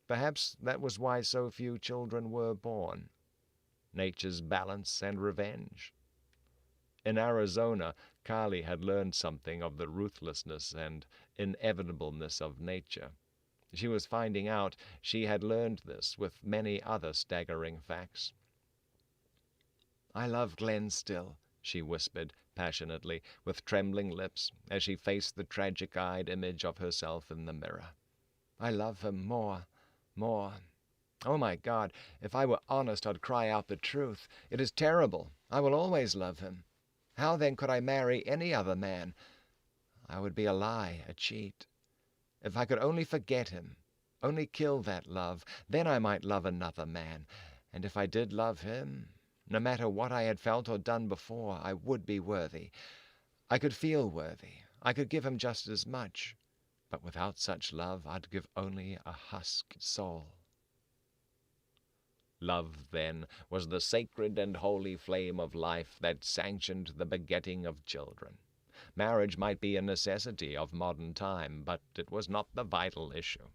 Perhaps that was why so few children were born. Nature's balance and revenge. In Arizona, Carly had learned something of the ruthlessness and inevitableness of nature. She was finding out she had learned this with many other staggering facts. I love Glen still, she whispered passionately, with trembling lips, as she faced the tragic-eyed image of herself in the mirror. I love him more. Oh, my God, if I were honest, I'd cry out the truth. It is terrible. I will always love him. How, then, could I marry any other man? I would be a lie, a cheat. If I could only forget him, only kill that love, then I might love another man. And if I did love him, no matter what I had felt or done before, I would be worthy. I could feel worthy. I could give him just as much. But without such love, I'd give only a husked soul. Love, then, was the sacred and holy flame of life that sanctioned the begetting of children. Marriage might be a necessity of modern time, but it was not the vital issue.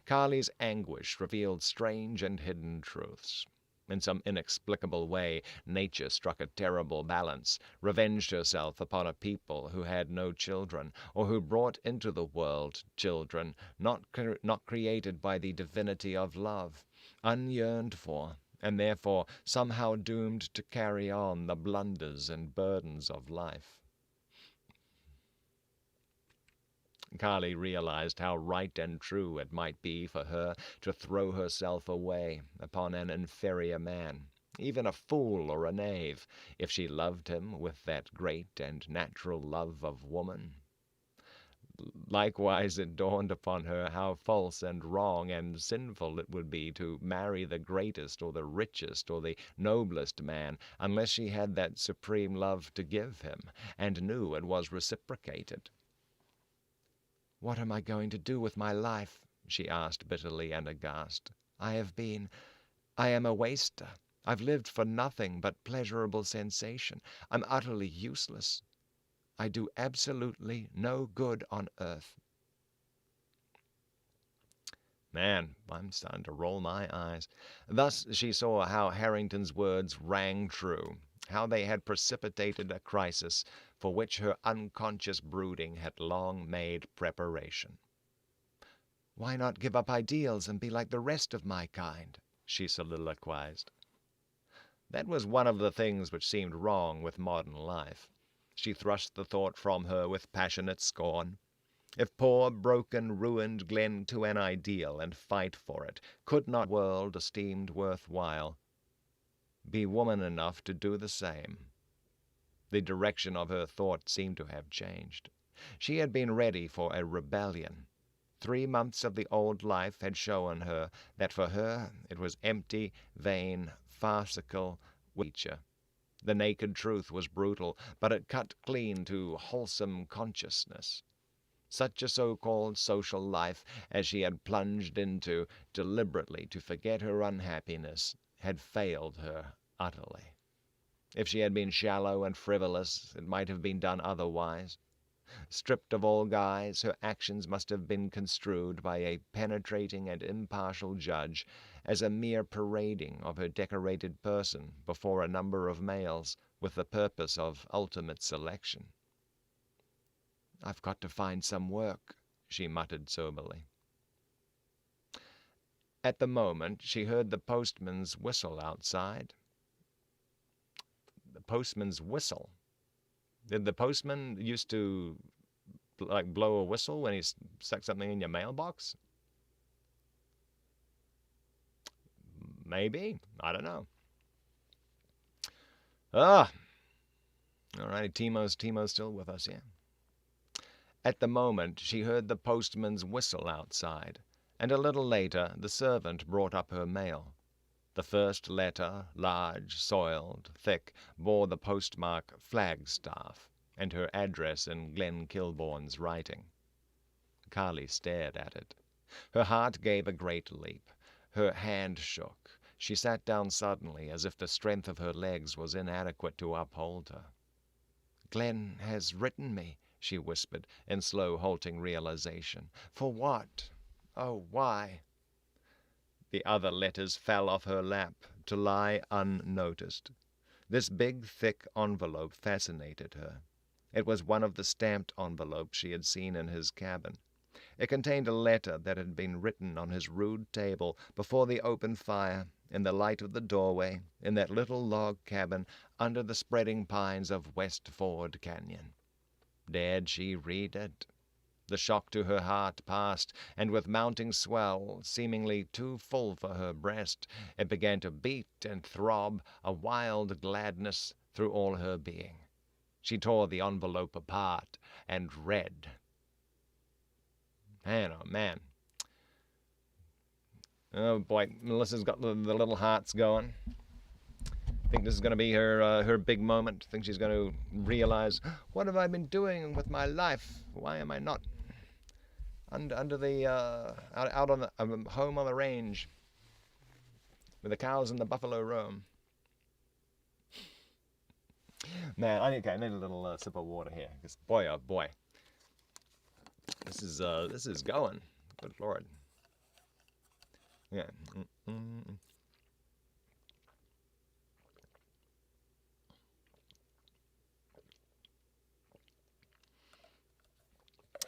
Carly's anguish revealed strange and hidden truths. In some inexplicable way, nature struck a terrible balance, revenged herself upon a people who had no children, or who brought into the world children not created by the divinity of love, unyearned for, and therefore somehow doomed to carry on the blunders and burdens of life. Carly realized how right and true it might be for her to throw herself away upon an inferior man, even a fool or a knave, if she loved him with that great and natural love of woman. Likewise it dawned upon her how false and wrong and sinful it would be to marry the greatest or the richest or the noblest man unless she had that supreme love to give him, and knew it was reciprocated. "What am I going to do with my life?" she asked bitterly and aghast. I am a waster. I've lived for nothing but pleasurable sensation. I'm utterly useless. I do absolutely no good on earth." Man, I'm starting to roll my eyes. Thus she saw how Harrington's words rang true, how they had precipitated a crisis for which her unconscious brooding had long made preparation. "Why not give up ideals and be like the rest of my kind?" she soliloquized. That was one of the things which seemed wrong with modern life. She thrust the thought from her with passionate scorn. If poor, broken, ruined Glen to an ideal and fight for it, could not the world esteemed worthwhile be woman enough to do the same? The direction of her thought seemed to have changed. She had been ready for a rebellion. 3 months of the old life had shown her that for her it was empty, vain, farcical nature. The naked truth was brutal, but it cut clean to wholesome consciousness. Such a so-called social life as she had plunged into deliberately to forget her unhappiness had failed her utterly. If she had been shallow and frivolous, it might have been done otherwise. Stripped of all guise, her actions must have been construed by a penetrating and impartial judge as a mere parading of her decorated person before a number of males with the purpose of ultimate selection. "I've got to find some work," she muttered soberly. At the moment she heard the postman's whistle outside. The postman's whistle? Did the postman used to blow a whistle when he stuck something in your mailbox? Maybe. I don't know. All right, Timo's still with us, yeah? At the moment she heard the postman's whistle outside, and a little later the servant brought up her mail. The first letter, large, soiled, thick, bore the postmark Flagstaff, and her address in Glenn Kilbourne's writing. Carly stared at it. Her heart gave a great leap. Her hand shook. She sat down suddenly, as if the strength of her legs was inadequate to uphold her. "Glen has written me," she whispered, in slow, halting realization. "For what? Oh, why?" The other letters fell off her lap, to lie unnoticed. This big, thick envelope fascinated her. It was one of the stamped envelopes she had seen in his cabin. It contained a letter that had been written on his rude table before the open fire, in the light of the doorway, in that little log cabin under the spreading pines of West Ford Canyon. Dared she read it? The shock to her heart passed, and with mounting swell, seemingly too full for her breast, it began to beat and throb, a wild gladness through all her being. She tore the envelope apart and read. Man, oh man. Oh boy, Melissa's got the little hearts going. Think this is going to be her big moment. Think she's going to realize, what have I been doing with my life? Why am I not under the out on the home on the range where the cows and the buffalo roam? Man, I need a little sip of water here, because boy, oh boy, this is going. Good Lord. Yeah.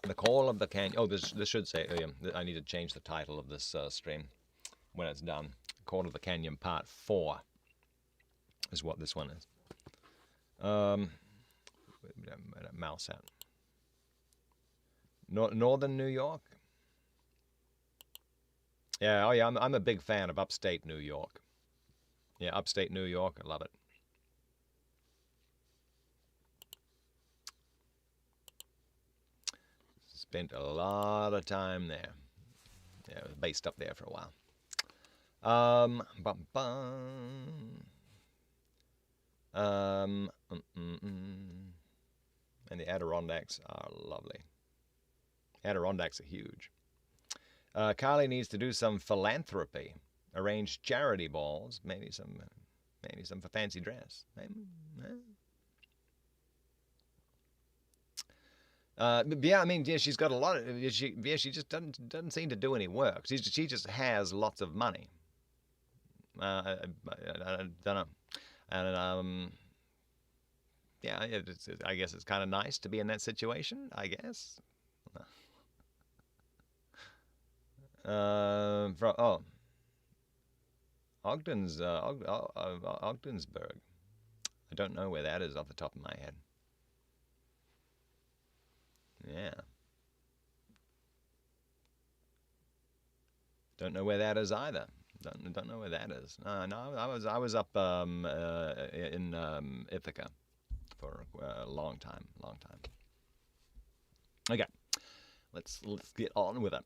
The Call of the Canyon. Oh, this should say. I need to change the title of this stream when it's done. Call of the Canyon Part 4 is what this one is. Mouse out. Northern New York. Yeah, oh yeah, I'm a big fan of upstate New York. Yeah, upstate New York, I love it. Spent a lot of time there. Yeah, I was based up there for a while. And the Adirondacks are lovely. Adirondacks are huge. Carly needs to do some philanthropy, arrange charity balls, maybe some for fancy dress. Yeah, I mean, yeah, she's got a lot of. She just doesn't seem to do any work. She just has lots of money. I don't know, and yeah, I guess it's kind of nice to be in that situation. I guess. Ogdensburg. I don't know where that is off the top of my head. Yeah. Don't know where that is either. Don't know where that is. No, I was up in Ithaca for a long time. Okay, let's get on with it.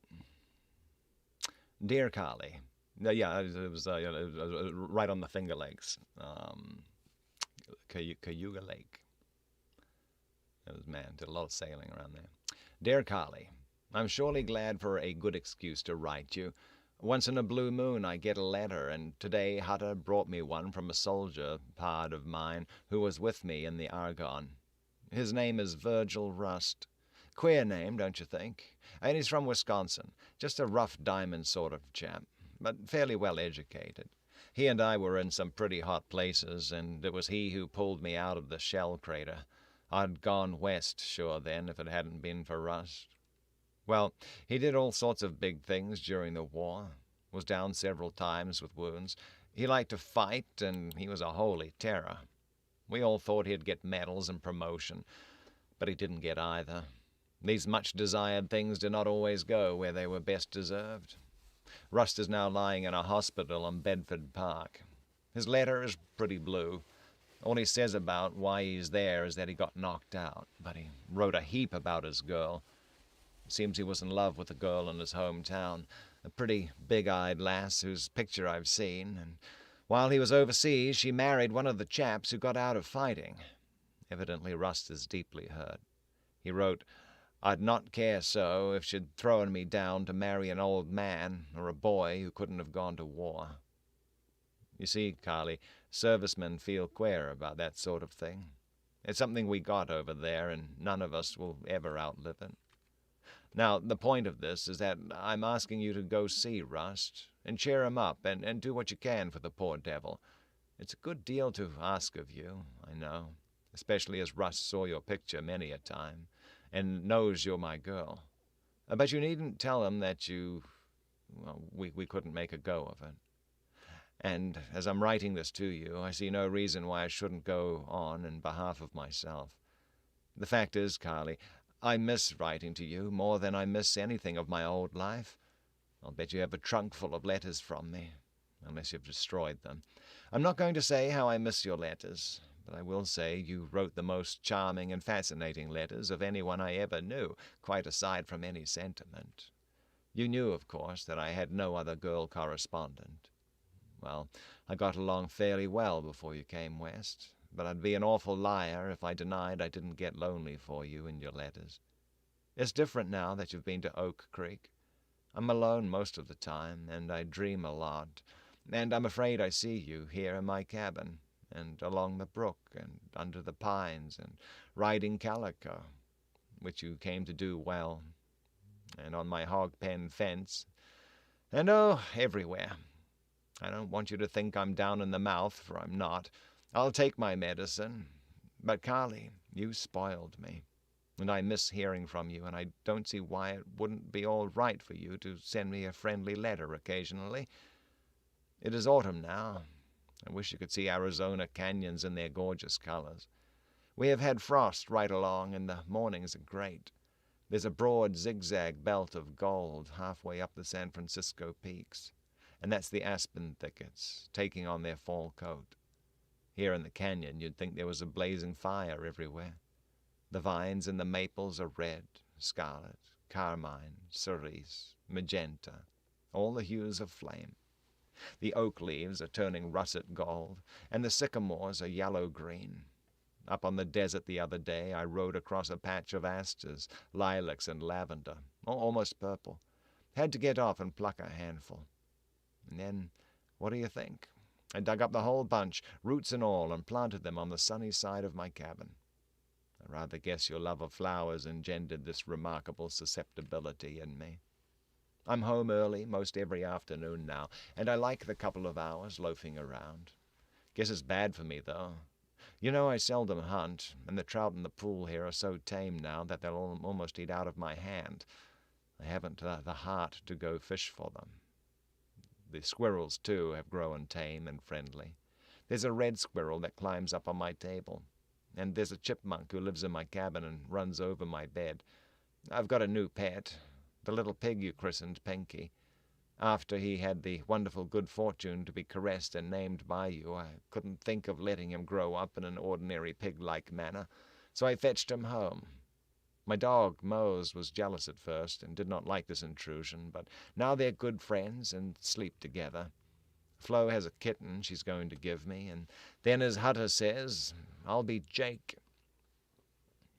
Dear Carly, yeah, it was right on the Finger Lakes, Cayuga Lake. Did a lot of sailing around there. Dear Carly, I'm surely glad for a good excuse to write you. Once in a blue moon I get a letter, and today Hutter brought me one from a soldier pard of mine who was with me in the Argonne. His name is Virgil Rust. Queer name, don't you think? And he's from Wisconsin, just a rough diamond sort of chap, but fairly well educated. He and I were in some pretty hot places, and it was he who pulled me out of the shell crater. I'd gone west, sure, then, if it hadn't been for Rust. Well, he did all sorts of big things during the war. Was down several times with wounds. He liked to fight, and he was a holy terror. We all thought he'd get medals and promotion, but he didn't get either. These much-desired things did not always go where they were best deserved. Rust is now lying in a hospital on Bedford Park. His letter is pretty blue. All he says about why he's there is that he got knocked out, but he wrote a heap about his girl. Seems he was in love with a girl in his hometown, a pretty big-eyed lass whose picture I've seen, and while he was overseas she married one of the chaps who got out of fighting. Evidently Rust is deeply hurt. He wrote, I'd not care so if she'd thrown me down to marry an old man or a boy who couldn't have gone to war. You see, Carly, servicemen feel queer about that sort of thing. It's something we got over there, and none of us will ever outlive it. Now, the point of this is that I'm asking you to go see Rust and cheer him up and do what you can for the poor devil. It's a good deal to ask of you, I know, especially as Rust saw your picture many a time and knows you're my girl. But you needn't tell him that we couldn't make a go of it. And as I'm writing this to you, I see no reason why I shouldn't go on in behalf of myself. The fact is, Carly, I miss writing to you more than I miss anything of my old life. I'll bet you have a trunk full of letters from me, unless you've destroyed them. I'm not going to say how I miss your letters, but I will say you wrote the most charming and fascinating letters of anyone I ever knew, quite aside from any sentiment. You knew, of course, that I had no other girl correspondent. Well, I got along fairly well before you came west, but I'd be an awful liar if I denied I didn't get lonely for you in your letters. It's different now that you've been to Oak Creek. I'm alone most of the time, and I dream a lot, and I'm afraid I see you here in my cabin, and along the brook, and under the pines, and riding calico, which you came to do well, and on my hog pen fence, and everywhere. I don't want you to think I'm down in the mouth, for I'm not. I'll take my medicine. But, Carly, you spoiled me. and I miss hearing from you, and I don't see why it wouldn't be all right for you to send me a friendly letter occasionally. It is autumn now. I wish you could see Arizona canyons in their gorgeous colors. We have had frost right along, and the mornings are great. There's a broad zigzag belt of gold halfway up the San Francisco peaks, and that's the aspen thickets taking on their fall coat. Here in the canyon you'd think there was a blazing fire everywhere. The vines and the maples are red, scarlet, carmine, cerise, magenta, all the hues of flame. The oak leaves are turning russet gold, and the sycamores are yellow-green. Up on the desert the other day I rode across a patch of asters, lilacs, and lavender, almost purple. Had to get off and pluck a handful. And then, what do you think? I dug up the whole bunch, roots and all, and planted them on the sunny side of my cabin. I rather guess your love of flowers engendered this remarkable susceptibility in me. I'm home early most every afternoon now, and I like the couple of hours loafing around. Guess it's bad for me, though. You know I seldom hunt, and the trout in the pool here are so tame now that they'll almost eat out of my hand. I haven't the heart to go fish for them. The squirrels, too, have grown tame and friendly. There's a red squirrel that climbs up on my table, and there's a chipmunk who lives in my cabin and runs over my bed. I've got a new pet, the little pig you christened Pinky. After he had the wonderful good fortune to be caressed and named by you, I couldn't think of letting him grow up in an ordinary pig-like manner, so I fetched him home. My dog, Mose, was jealous at first and did not like this intrusion, but now they're good friends and sleep together. Flo has a kitten she's going to give me, and then, as Hutter says, I'll be Jake.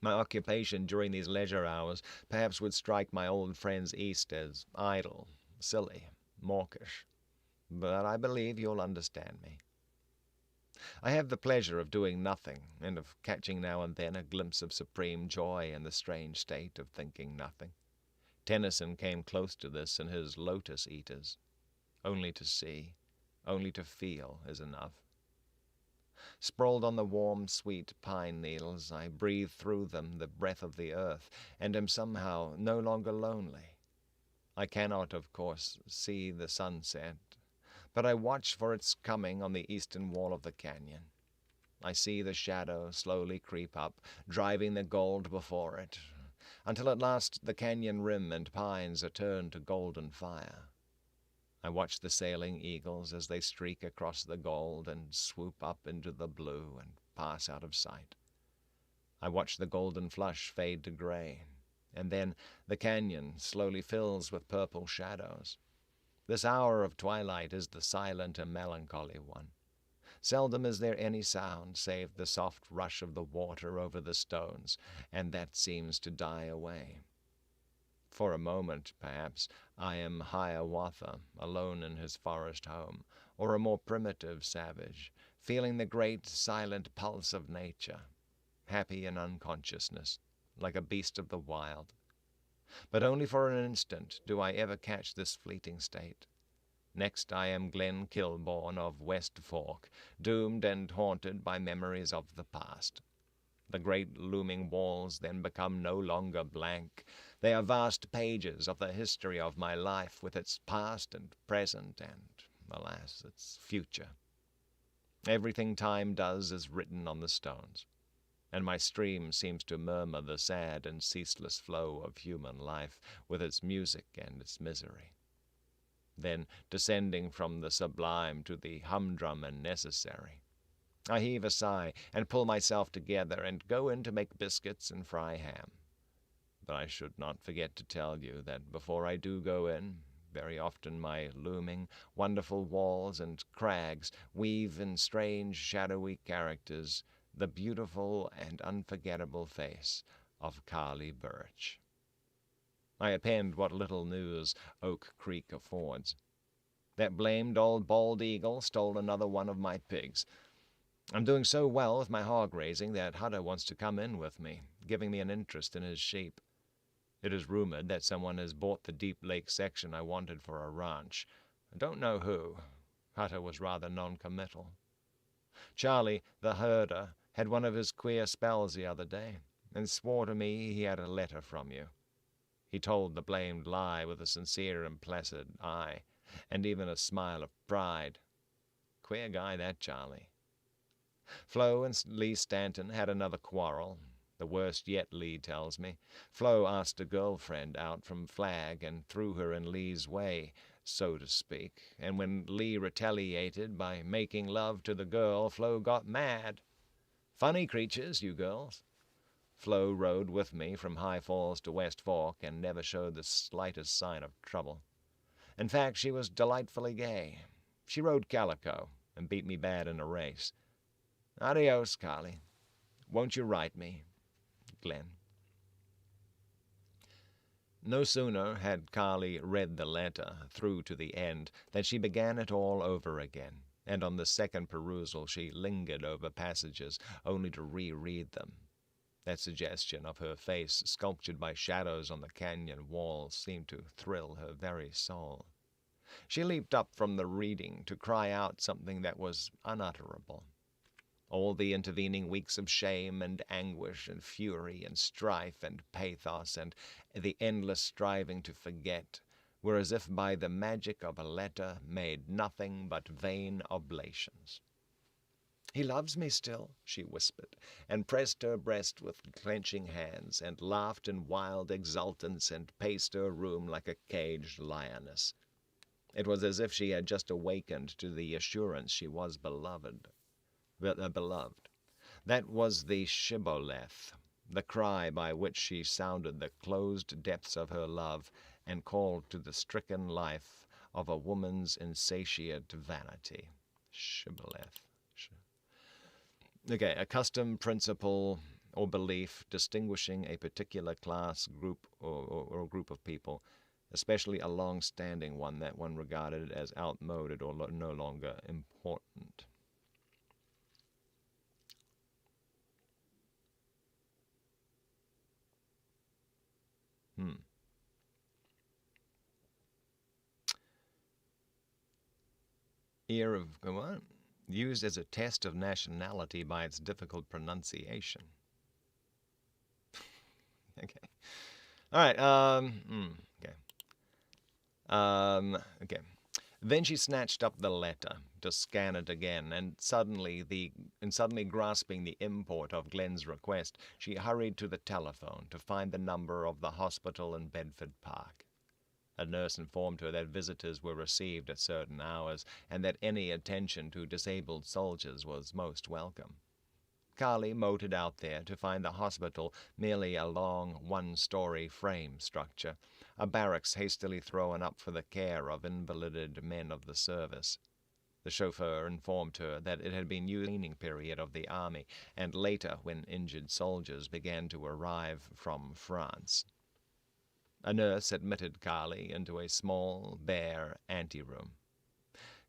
My occupation during these leisure hours perhaps would strike my old friends east as idle, silly, mawkish, but I believe you'll understand me. I have the pleasure of doing nothing, and of catching now and then a glimpse of supreme joy in the strange state of thinking nothing. Tennyson came close to this in his Lotus Eaters. Only to see, only to feel is enough. Sprawled on the warm, sweet pine needles, I breathe through them the breath of the earth, and am somehow no longer lonely. I cannot, of course, see the sunset, but I watch for its coming on the eastern wall of the canyon. I see the shadow slowly creep up, driving the gold before it, until at last the canyon rim and pines are turned to golden fire. I watch the sailing eagles as they streak across the gold and swoop up into the blue and pass out of sight. I watch the golden flush fade to gray, and then the canyon slowly fills with purple shadows. This hour of twilight is the silent and melancholy one. Seldom is there any sound save the soft rush of the water over the stones, and that seems to die away. For a moment, perhaps, I am Hiawatha, alone in his forest home, or a more primitive savage, feeling the great silent pulse of nature, happy in unconsciousness, like a beast of the wild. But only for an instant do I ever catch this fleeting state. Next I am Glenn Kilbourne of West Fork, doomed and haunted by memories of the past. The great looming walls then become no longer blank. They are vast pages of the history of my life, with its past and present and, alas, its future. Everything time does is written on the stones, and my stream seems to murmur the sad and ceaseless flow of human life, with its music and its misery. Then, descending from the sublime to the humdrum and necessary, I heave a sigh and pull myself together and go in to make biscuits and fry ham. But I should not forget to tell you that before I do go in, very often my looming, wonderful walls and crags weave in strange, shadowy characters the beautiful and unforgettable face of Carly Birch. I append what little news Oak Creek affords. That blamed old bald eagle stole another one of my pigs. I'm doing so well with my hog raising that Hutter wants to come in with me, giving me an interest in his sheep. It is rumored that someone has bought the Deep Lake section I wanted for a ranch. I don't know who. Hutter was rather non-committal. Charlie, the herder, had one of his queer spells the other day. and swore to me he had a letter from you. He told the blamed lie with a sincere and placid eye, and even a smile of pride. Queer guy, that Charlie. Flo and Lee Stanton had another quarrel. The worst yet, Lee tells me. Flo asked a girlfriend out from Flag and threw her in Lee's way, so to speak, and when Lee retaliated by making love to the girl, Flo got mad. Funny creatures, you girls. Flo rode with me from High Falls to West Fork and never showed the slightest sign of trouble. In fact, she was delightfully gay. She rode Calico and beat me bad in a race. Adios, Carly. Won't you write me? Glen. No sooner had Carly read the letter through to the end than she began it all over again, and on the second perusal she lingered over passages only to reread them. That suggestion of her face sculptured by shadows on the canyon walls seemed to thrill her very soul. She leaped up from the reading to cry out something that was unutterable. All the intervening weeks of shame and anguish and fury and strife and pathos and the endless striving to forget were as if by the magic of a letter made nothing but vain oblations. "He loves me still," she whispered, and pressed her breast with clenching hands, and laughed in wild exultance, and paced her room like a caged lioness. It was as if she had just awakened to the assurance she was beloved. That was the shibboleth, the cry by which she sounded the closed depths of her love and called to the stricken life of a woman's insatiate vanity. Shibboleth. Okay, a custom, principle, or belief distinguishing a particular class, group, or group of people, especially a long-standing one that one regarded as outmoded or no longer important. Ear of what? Used as a test of nationality by its difficult pronunciation. Okay. All right. Okay. Then she snatched up the letter to scan it again, and suddenly grasping the import of Glen's request, she hurried to the telephone to find the number of the hospital in Bedford Park. A nurse informed her that visitors were received at certain hours, and that any attention to disabled soldiers was most welcome. Carly motored out there to find the hospital merely a long, one-story frame structure, a barracks hastily thrown up for the care of invalided men of the service. The chauffeur informed her that it had been used in the cleaning period of the Army, and later when injured soldiers began to arrive from France. A nurse admitted Carly into a small, bare anteroom.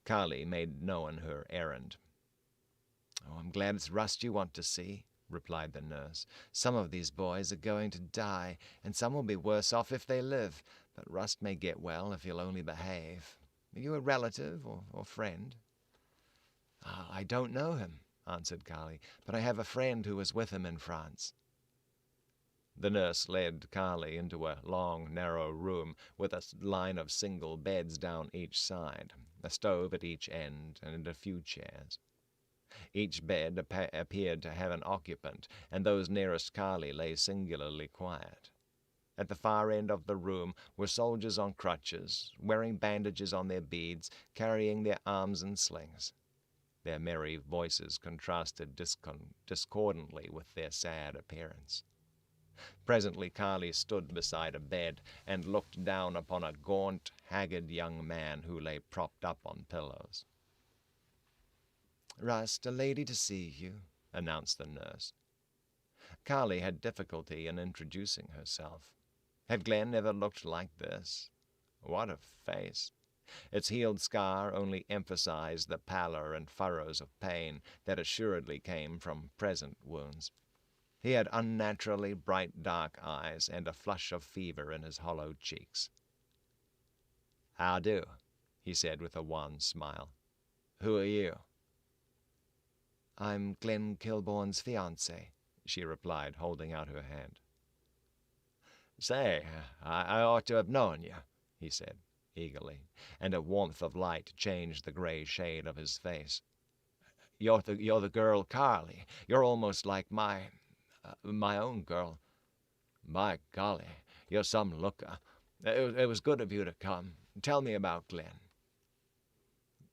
Carly made known her errand. "Oh, I'm glad it's Rust you want to see," replied the nurse. "Some of these boys are going to die, and some will be worse off if they live, but Rust may get well if he'll only behave. Are you a relative or friend?" "I don't know him," answered Carly, "but I have a friend who was with him in France." The nurse led Carly into a long, narrow room with a line of single beds down each side, a stove at each end, and a few chairs. Each bed appeared to have an occupant, and those nearest Carly lay singularly quiet. At the far end of the room were soldiers on crutches, wearing bandages on their beads, carrying their arms in slings. Their merry voices contrasted discordantly with their sad appearance. Presently Carly stood beside a bed and looked down upon a gaunt, haggard young man who lay propped up on pillows. "Rust, a lady to see you," announced the nurse. Carly had difficulty in introducing herself. Had Glen ever looked like this? What a face! Its healed scar only emphasized the pallor and furrows of pain that assuredly came from present wounds. He had unnaturally bright dark eyes and a flush of fever in his hollow cheeks. "How do?" he said with a wan smile. "Who are you?" "I'm Glenn Kilbourne's fiancé," she replied, holding out her hand. "Say, I ought to have known you," he said, eagerly, and a warmth of light changed the gray shade of his face. You're the girl Carly. You're almost like my own girl. By golly, you're some looker. It was good of you to come. Tell me about Glen."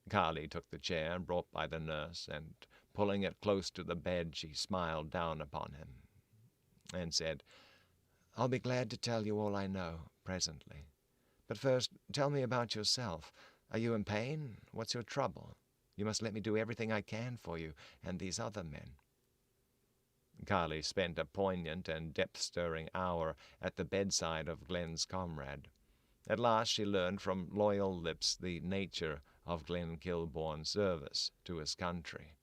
Carly took the chair brought by the nurse, and, pulling it close to the bed, she smiled down upon him and said, "I'll be glad to tell you all I know presently. But first, tell me about yourself. Are you in pain? What's your trouble? You must let me do everything I can for you and these other men." Carly spent a poignant and depth-stirring hour at the bedside of Glen's comrade. At last she learned from loyal lips the nature of Glenn Kilbourne's service to his country.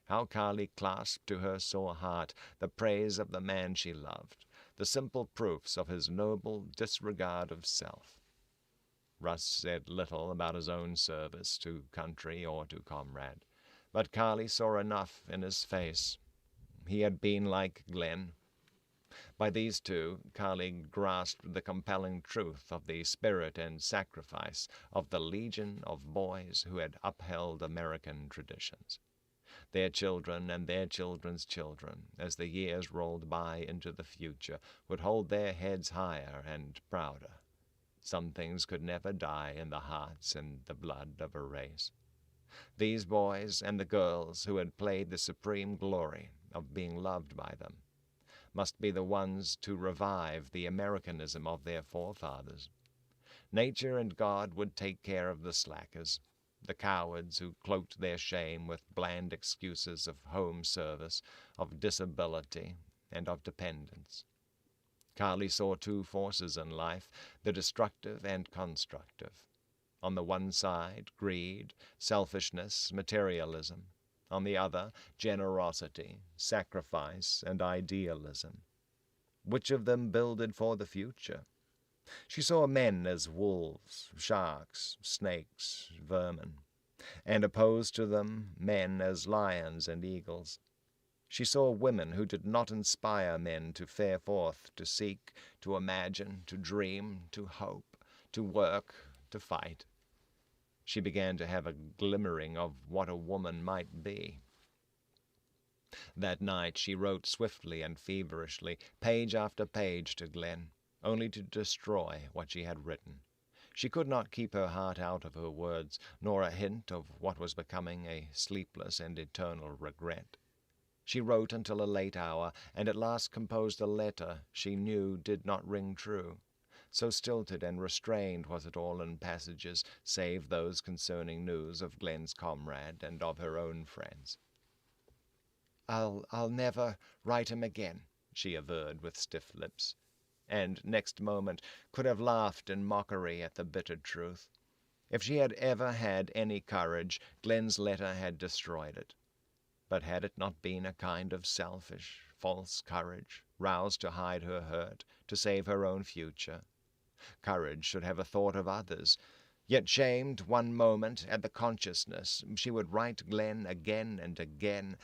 How Carly clasped to her sore heart the praise of the man she loved, the simple proofs of his noble disregard of self. Russ said little about his own service to country or to comrade, but Carly saw enough in his face. He had been like Glen. By these two, Carly grasped the compelling truth of the spirit and sacrifice of the legion of boys who had upheld American traditions. Their children and their children's children, as the years rolled by into the future, would hold their heads higher and prouder. Some things could never die in the hearts and the blood of a race. These boys and the girls who had played the supreme glory of being loved by them must be the ones to revive the Americanism of their forefathers. Nature and God would take care of the slackers, the cowards who cloaked their shame with bland excuses of home service, of disability, and of dependence. Carly saw two forces in life, the destructive and constructive. On the one side, greed, selfishness, materialism. On the other, generosity, sacrifice, and idealism. Which of them builded for the future? She saw men as wolves, sharks, snakes, vermin, and opposed to them men as lions and eagles. She saw women who did not inspire men to fare forth, to seek, to imagine, to dream, to hope, to work, to fight. She began to have a glimmering of what a woman might be. That night she wrote swiftly and feverishly, page after page to Glen, only to destroy what she had written. She could not keep her heart out of her words, nor a hint of what was becoming a sleepless and eternal regret. She wrote until a late hour, and at last composed a letter she knew did not ring true. So stilted and restrained was it all in passages, save those concerning news of Glen's comrade and of her own friends. I'll never write him again," she averred with stiff lips, and next moment could have laughed in mockery at the bitter truth. If she had ever had any courage, Glen's letter had destroyed it. But had it not been a kind of selfish, false courage, roused to hide her hurt, to save her own future? Courage should have a thought of others. Yet shamed one moment at the consciousness, she would write Glen again and again,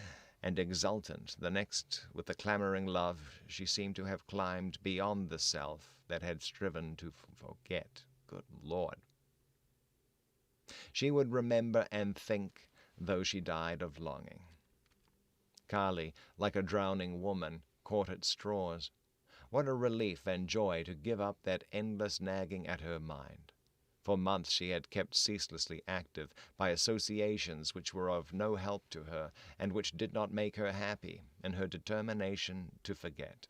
and exultant the next with the clamoring love she seemed to have climbed beyond the self that had striven to forget. Good Lord! She would remember and think, though she died of longing. Carly, like a drowning woman, caught at straws. What a relief and joy to give up that endless nagging at her mind. For months she had kept ceaselessly active by associations which were of no help to her, and which did not make her happy in her determination to forget.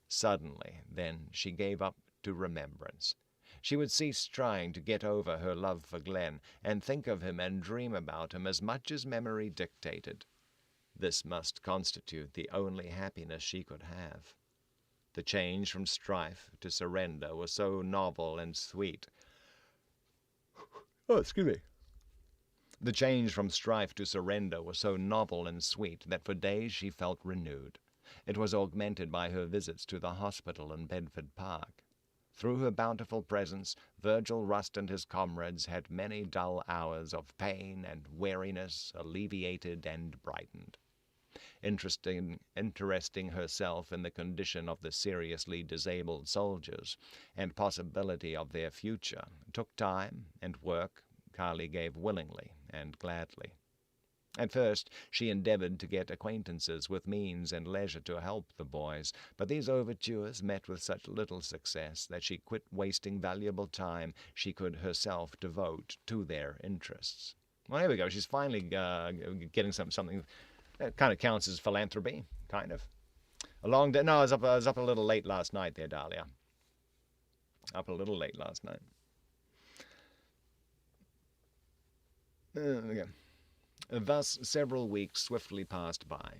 Suddenly, then, she gave up to remembrance. She would cease trying to get over her love for Glen, and think of him and dream about him as much as memory dictated. This must constitute the only happiness she could have. The change from strife to surrender was so novel and sweet. The change from strife to surrender was so novel and sweet that for days she felt renewed. It was augmented by her visits to the hospital in Bedford Park. Through her bountiful presence, Virgil Rust and his comrades had many dull hours of pain and weariness alleviated and brightened. interesting herself in the condition of the seriously disabled soldiers and possibility of their future, took time and work Carly gave willingly and gladly. At first she endeavoured to get acquaintances with means and leisure to help the boys, but these overtures met with such little success that she quit wasting valuable time she could herself devote to their interests. Well, here we go. She's finally getting something that kind of counts as philanthropy, kind of. A long day. No, I was up a little late last night there, Dahlia. Up a little late last night. Okay. Thus several weeks swiftly passed by.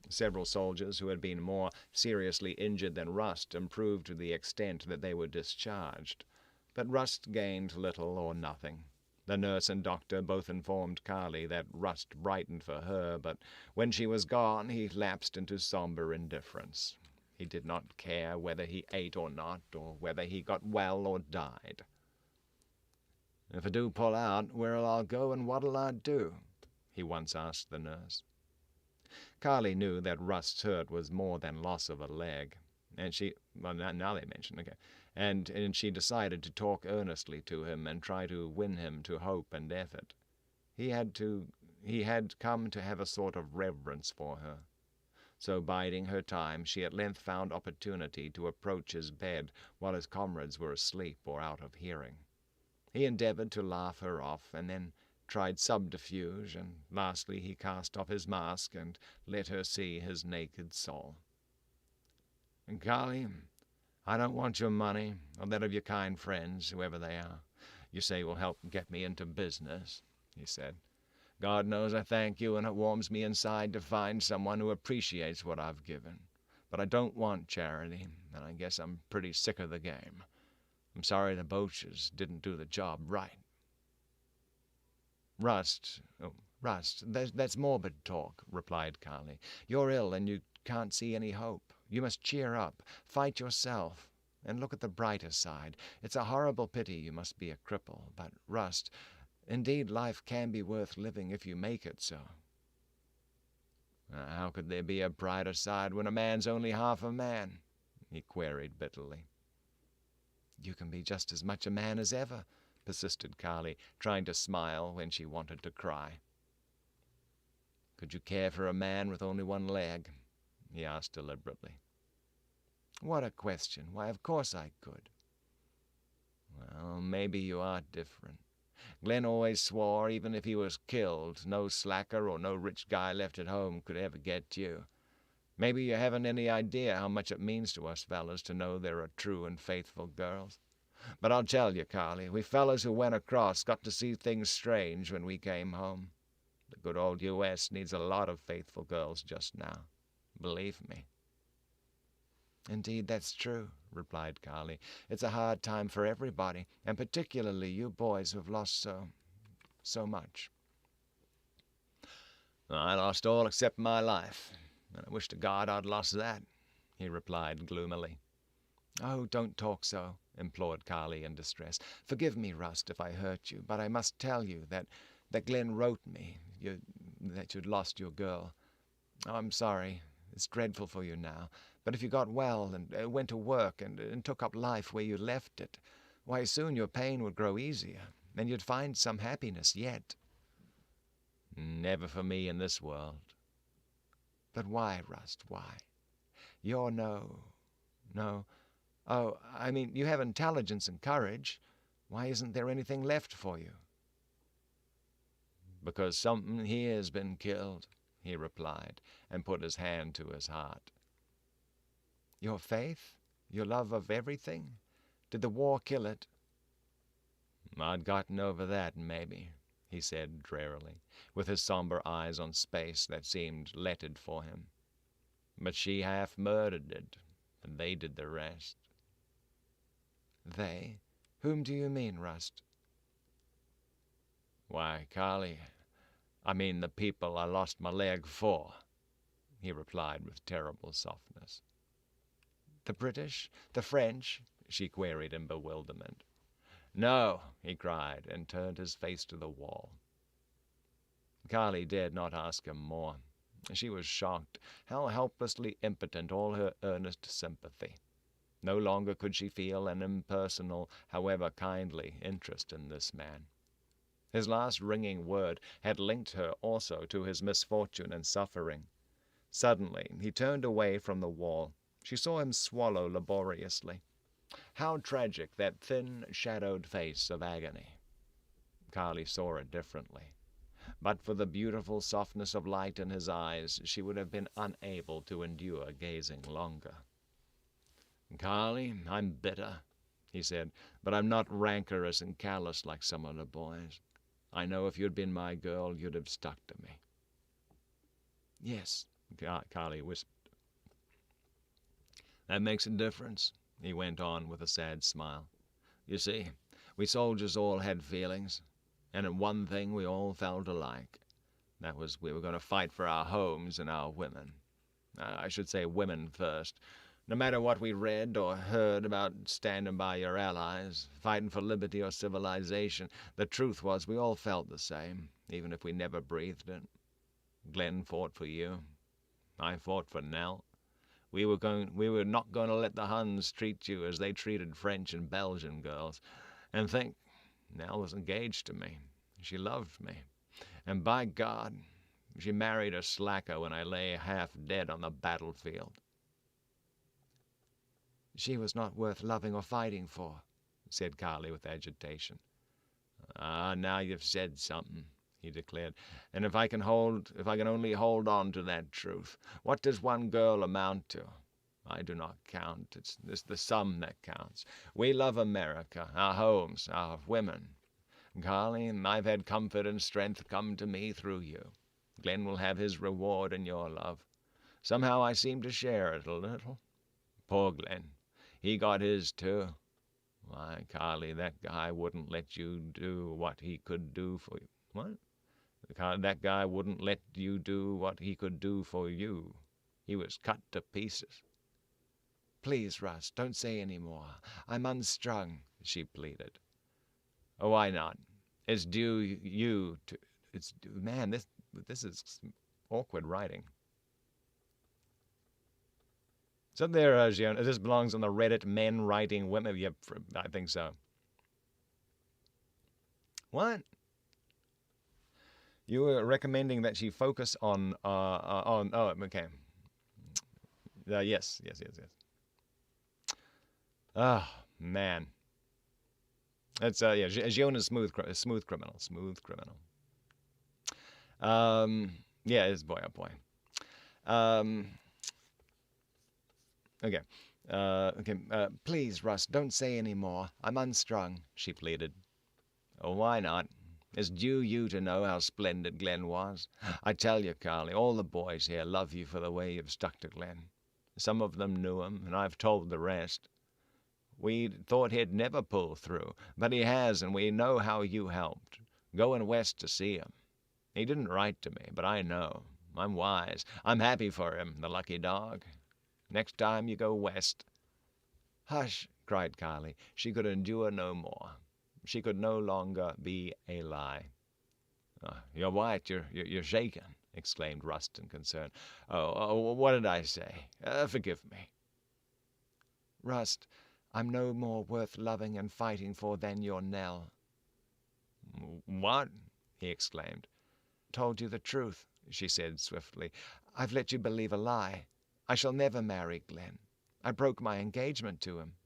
Several soldiers who had been more seriously injured than Rust improved to the extent that they were discharged. But Rust gained little or nothing. The nurse and doctor both informed Carly that Rust brightened for her, but when she was gone he lapsed into somber indifference. He did not care whether he ate or not, or whether he got well or died. "If I do pull out, where'll I go and what'll I do?" he once asked the nurse. Carly knew that Rust's hurt was more than loss of a leg, and now they mention, okay, and she decided to talk earnestly to him and try to win him to hope and effort. He had come to have a sort of reverence for her. So biding her time, she at length found opportunity to approach his bed while his comrades were asleep or out of hearing. He endeavored to laugh her off, and then tried subterfuge, and lastly he cast off his mask and let her see his naked soul. "Carly, I don't want your money, or that of your kind friends, whoever they are, you say will help get me into business," he said. "God knows I thank you, and it warms me inside to find someone who appreciates what I've given. But I don't want charity, and I guess I'm pretty sick of the game. I'm sorry the Boches didn't do the job right." Rust, that's morbid talk," replied Carly. "You're ill, and you can't see any hope. You must cheer up, fight yourself, and look at the brighter side. It's a horrible pity you must be a cripple, but, Rust, indeed life can be worth living if you make it so." "How could there be a brighter side when a man's only half a man?" he queried bitterly. "You can be just as much a man as ever," persisted Carly, trying to smile when she wanted to cry. "Could you care for a man with only one leg?" he asked deliberately. "What a question! Why, of course I could." "Well, maybe you are different. Glen always swore even if he was killed, no slacker or no rich guy left at home could ever get you. Maybe you haven't any idea how much it means to us fellas to know there are true and faithful girls. But I'll tell you, Carly, we fellas who went across got to see things strange when we came home. The good old U.S. needs a lot of faithful girls just now. Believe me." "Indeed, that's true," replied Carly. "It's a hard time for everybody, and particularly you boys who've lost so much." "I lost all except my life, and I wish to God I'd lost that," he replied gloomily. "Oh, don't talk so," implored Carly in distress. "Forgive me, Rust, if I hurt you, but I must tell you that Glen wrote me that you'd lost your girl. Oh, I'm sorry. It's dreadful for you now. But if you got well and went to work and took up life where you left it, why, soon your pain would grow easier, and you'd find some happiness yet." "Never for me in this world." "But why, Rust, why? You're no... Oh, I mean, you have intelligence and courage. Why isn't there anything left for you?" "Because something here's been killed," he replied, and put his hand to his heart. "Your faith? Your love of everything? Did the war kill it?" "I'd gotten over that, maybe," he said drearily, with his somber eyes on space that seemed lettered for him. "But she half murdered it, and they did the rest." "They? Whom do you mean, Rust?" "Why, Carly, I mean the people I lost my leg for," he replied with terrible softness. "The British? The French?" she queried in bewilderment. "No," he cried, and turned his face to the wall. Carly dared not ask him more. She was shocked, how helplessly impotent all her earnest sympathy. No longer could she feel an impersonal, however kindly, interest in this man. His last ringing word had linked her also to his misfortune and suffering. Suddenly he turned away from the wall. She saw him swallow laboriously. How tragic that thin, shadowed face of agony! Carly saw it differently. But for the beautiful softness of light in his eyes, she would have been unable to endure gazing longer. "Carly, I'm bitter," he said, "but I'm not rancorous and callous like some other boys. I know if you'd been my girl, you'd have stuck to me." "Yes," Carly whispered. "That makes a difference," he went on with a sad smile. "You see, we soldiers all had feelings, and in one thing we all felt alike. That was, we were going to fight for our homes and our women. I should say women first. No matter what we read or heard about standing by your allies, fighting for liberty or civilization, the truth was we all felt the same, even if we never breathed it. Glen fought for you. I fought for Nell. We were not going to let the Huns treat you as they treated French and Belgian girls. And think, Nell was engaged to me. She loved me. And by God, she married a slacker when I lay half dead on the battlefield." "She was not worth loving or fighting for," said Carly with agitation. "Ah, now you've said something," he declared. "And if I can only hold on to that truth, what does one girl amount to? I do not count. It's the sum that counts. We love America, our homes, our women. Carly, I've had comfort and strength come to me through you. Glen will have his reward in your love. Somehow I seem to share it a little. Poor Glen. He got his, too. Why, Carly, that guy wouldn't let you do what he could do for you. What? That guy wouldn't let you do what he could do for you. He was cut to pieces." "Please, Russ, don't say any more. I'm unstrung," she pleaded. "Oh, why not? It's due you to... Man, this is awkward writing. So there, this belongs on the Reddit men writing women. Yep, I think so. What? You were recommending that she focus on oh, okay. Yes. Oh, man. It's Giona's smooth criminal. Yeah, it's boy, oh boy. Okay. Please, Russ, don't say any more. I'm unstrung," she pleaded. "Oh, why not? It's due you to know how splendid Glen was. I tell you, Carly, all the boys here love you for the way you've stuck to Glen. Some of them knew him, and I've told the rest. We thought he'd never pull through, but he has, and we know how you helped, going west to see him. He didn't write to me, but I know. I'm wise. I'm happy for him, the lucky dog. Next time you go west..." "Hush," cried Carly. She could endure no more. She could no longer be a lie. "You're white. You're shaken," exclaimed Rust in concern. Oh, what did I say? Forgive me." "Rust, I'm no more worth loving and fighting for than your Nell." "What?" he exclaimed. "Told you the truth," she said swiftly. "I've let you believe a lie. I shall never marry Glen. I broke my engagement to him."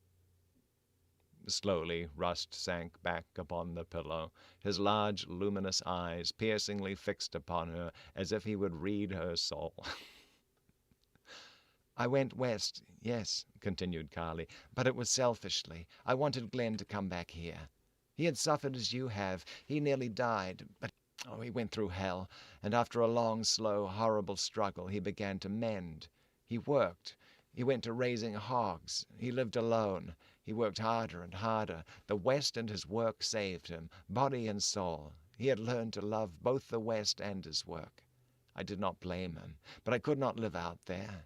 Slowly Rust sank back upon the pillow, his large, luminous eyes piercingly fixed upon her as if he would read her soul. "I went west, yes," continued Carly, "but it was selfishly. I wanted Glen to come back here. He had suffered as you have. He nearly died, but he went through hell, and after a long, slow, horrible struggle he began to mend. He worked. He went to raising hogs. He lived alone. He worked harder and harder. The West and his work saved him, body and soul. He had learned to love both the West and his work. I did not blame him, but I could not live out there.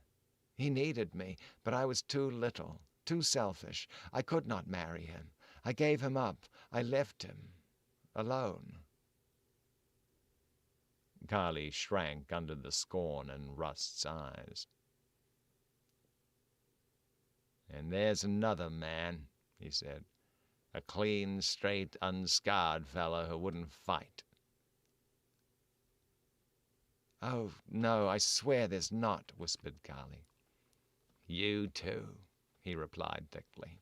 He needed me, but I was too little, too selfish. I could not marry him. I gave him up. I left him. Alone." Carly shrank under the scorn in Rust's eyes. "And there's another man," he said. "A clean, straight, unscarred fellow who wouldn't fight." "Oh, no, I swear there's not," whispered Carly. "You too," he replied thickly.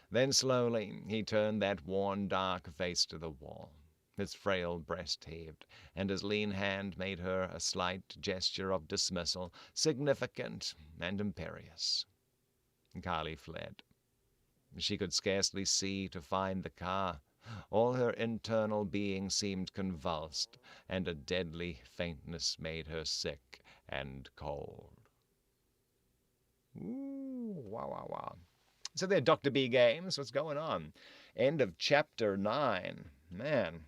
Then slowly he turned that worn, dark face to the wall. His frail breast heaved, and his lean hand made her a slight gesture of dismissal, significant and imperious. Carly fled. She could scarcely see to find the car. All her internal being seemed convulsed, and a deadly faintness made her sick and cold. Ooh, wow. So there, Dr. B Games, what's going on? End of chapter 9. Man,